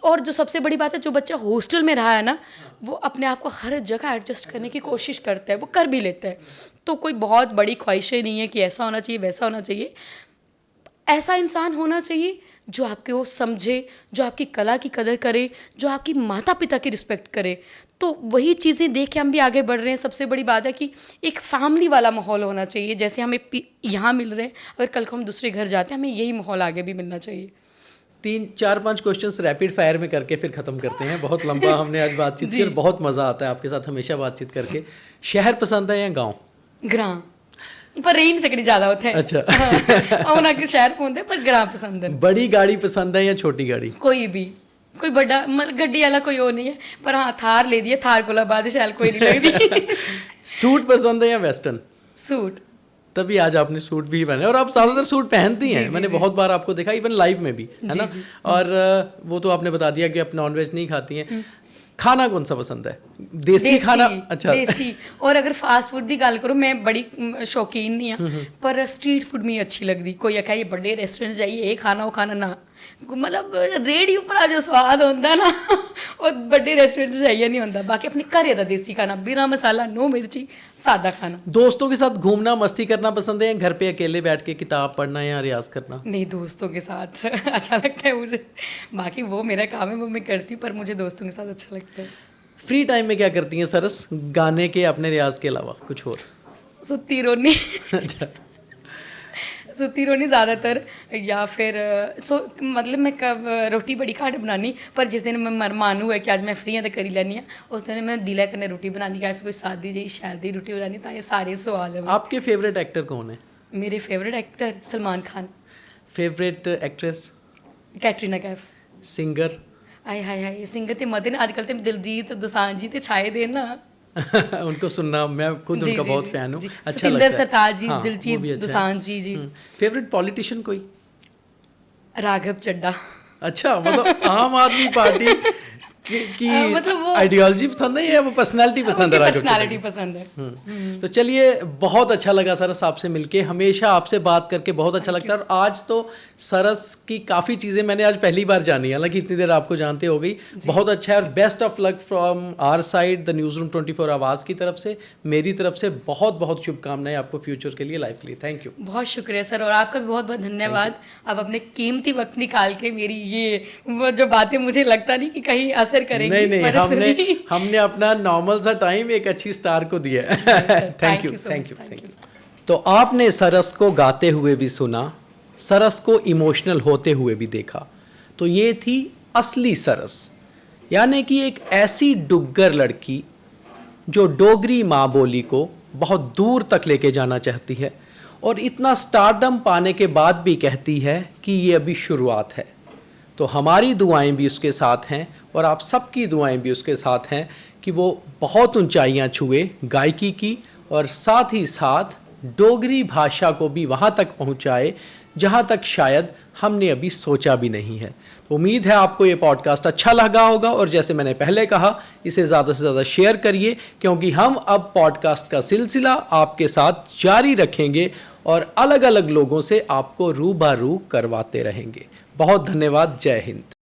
और जो सबसे बड़ी बात है, जो बच्चा हॉस्टल में रहा है ना, वो अपने आप को हर जगह एडजस्ट करने की कोशिश करता है, वो कर भी लेता है। तो कोई बहुत बड़ी ख्वाहिशें नहीं है कि ऐसा होना चाहिए वैसा होना चाहिए। ऐसा इंसान होना चाहिए जो आपको समझे, जो आपकी कला की कदर करे, जो आपकी माता पिता की रिस्पेक्ट करे। तो वही चीज़ें देख के हम भी आगे बढ़ रहे हैं। सबसे बड़ी बात है कि एक फैमिली वाला माहौल होना चाहिए। जैसे हमें यहाँ मिल रहे हैं, अगर कल को हम दूसरे घर जाते हैं, हमें यही माहौल आगे भी मिलना चाहिए। 3-4-5 क्वेश्चंस रैपिड फायर में करके फिर ख़त्म करते हैं। बहुत लंबा हमने आज बातचीत की और बहुत मज़ा आता है आपके साथ हमेशा बातचीत करके। शहर पसंद है या गाँव? ग्रां, पर रही नहीं सकती ज़्यादा होते हैं। अच्छा। और ना कि शहर पहुंचते, पर ग्रां पसंद है। बड़ी गाड़ी पसंद है या छोटी गाड़ी? कोई भी, कोई बड़ा गड्डी वाला कोई और नहीं है, पर हाँ थार ले दिए, थार को बाद शैल कोई नहीं लगती। सूट पसंद है या वेस्टर्न? सूट। तभी आज आपने सूट भी पहने, और आप ज़्यादातर सूट पहनती हैं। मैंने बहुत बार आपको देखा, इवन लाइव में भी, है ना? और वो तो आपने बता दिया कि आप नॉनवेज नहीं खाती हैं। खाना कौन सा पसंद है? देसी खाना? अच्छा, देसी। और अगर फास्ट फूड की गल करो, मैं बड़ी शौकीन नहीं हाँ, पर स्ट्रीट फूड में अच्छी लगती। कोई आखा ये बड़े रेस्टोरेंट जाइए ये खाना वो खाना ना, मतलब रेहड़ी उपर जो स्वाद होंदा ना, वो बड़े रेस्टोरेंट जाइए नहीं होंदा। बाकी अपने घरे दा देसी खाना, बिना मसाला, नो मिर्ची, सादा खाना। दोस्तों के साथ घूमना मस्ती करना पसंद है या घर पे अकेले बैठ के किताब पढ़ना या रियाज करना? नहीं, दोस्तों के साथ अच्छा लगता है मुझे। बाकी वो मेरा काम है, वो मैं करती हूँ, पर मुझे दोस्तों के साथ अच्छा लगता है। फ्री टाइम में क्या करती हैं सरस, गाने के अपने रियाज के अलावा कुछ और? सुती रोनी। अच्छा, सुती रोनी ज़्यादातर, या फिर मतलब मैं रोटी बड़ी घट बनानी, पर जिस दिन मैं मन हुआ कि अज मैं फ्री हाँ तो करी लैनी हाँ, उस दिन मैं दिलै कन्नै रोटी बनानी, कि कोई सादी जी शैल दी रोटी बनानी, तां ये सारे स्वाद है। आपके फेवरेट एक्टर कौन है? मेरे favourite actor Salman Khan. Favourite actress? Katrina Kaif. Singer? आय हाय हाय, सिंगर ते मते ने आजकल ते दिलजीत दोसांझ जी ते छाए दे ना। उनको सुनना, मैं खुद उनका बहुत फैन हूँ, अच्छा लगता है। सतिंदर सरताज जी, हाँ, दिलजीत दोसांझ जी। फेवरेट पॉलिटिशियन कोई? राघव चड्ढा। अच्छा, मतलब आम आदमी पार्टी कि मतलब वो आइडियोलॉजी पसंद है या वो पर्सनालिटी पसंद है राघव की? पर्सनालिटी पसंद है। तो चलिए, बहुत अच्छा लगा सरस आपसे मिलके, हमेशा आपसे बात करके बहुत अच्छा लगता है। और आज तो सरस की काफ़ी चीज़ें मैंने आज पहली बार जानी, हालांकि इतनी देर आपको जानते हो गई। बहुत अच्छा है और best of luck from our side, the news room 24 आवाज़ की तरफ से, मेरी तरफ से बहुत बहुत शुभकामनाएं आपको फ्यूचर के लिए, लाइफ के लिए। Thank you. बहुत शुक्रिया सर, और आपका भी बहुत बहुत धन्यवाद। आप अपने कीमती वक्त निकाल के मेरी ये वो जो बातें मुझे लगता नहीं कि कहीं असर करेंगी, नहीं नहीं, मैंने हमने सुनी। हमने अपना नॉर्मल सा टाइम एक अच्छी स्टार को दिया है। Thank you, so thank much, you, thank thank you, you. sir. तो आपने सरस को गाते हुए भी सुना, सरस को इमोशनल होते हुए भी देखा। तो ये थी असली सरस, यानी कि एक ऐसी डुग्गर लड़की जो डोगरी माँ बोली को बहुत दूर तक लेके जाना चाहती है और इतना स्टारडम पाने के बाद भी कहती है कि ये अभी शुरुआत है। तो हमारी दुआएं भी उसके साथ हैं और आप सबकी दुआएं भी उसके साथ हैं कि वो बहुत ऊंचाइयां छुए गायकी की, और साथ ही साथ डोगरी भाषा को भी वहाँ तक पहुँचाए जहाँ तक शायद हमने अभी सोचा भी नहीं है। तो उम्मीद है आपको ये पॉडकास्ट अच्छा लगा होगा, और जैसे मैंने पहले कहा, इसे ज़्यादा से ज़्यादा शेयर करिए, क्योंकि हम अब पॉडकास्ट का सिलसिला आपके साथ जारी रखेंगे और अलग अलग लोगों से आपको रूबरू करवाते रहेंगे। बहुत धन्यवाद। जय हिंद।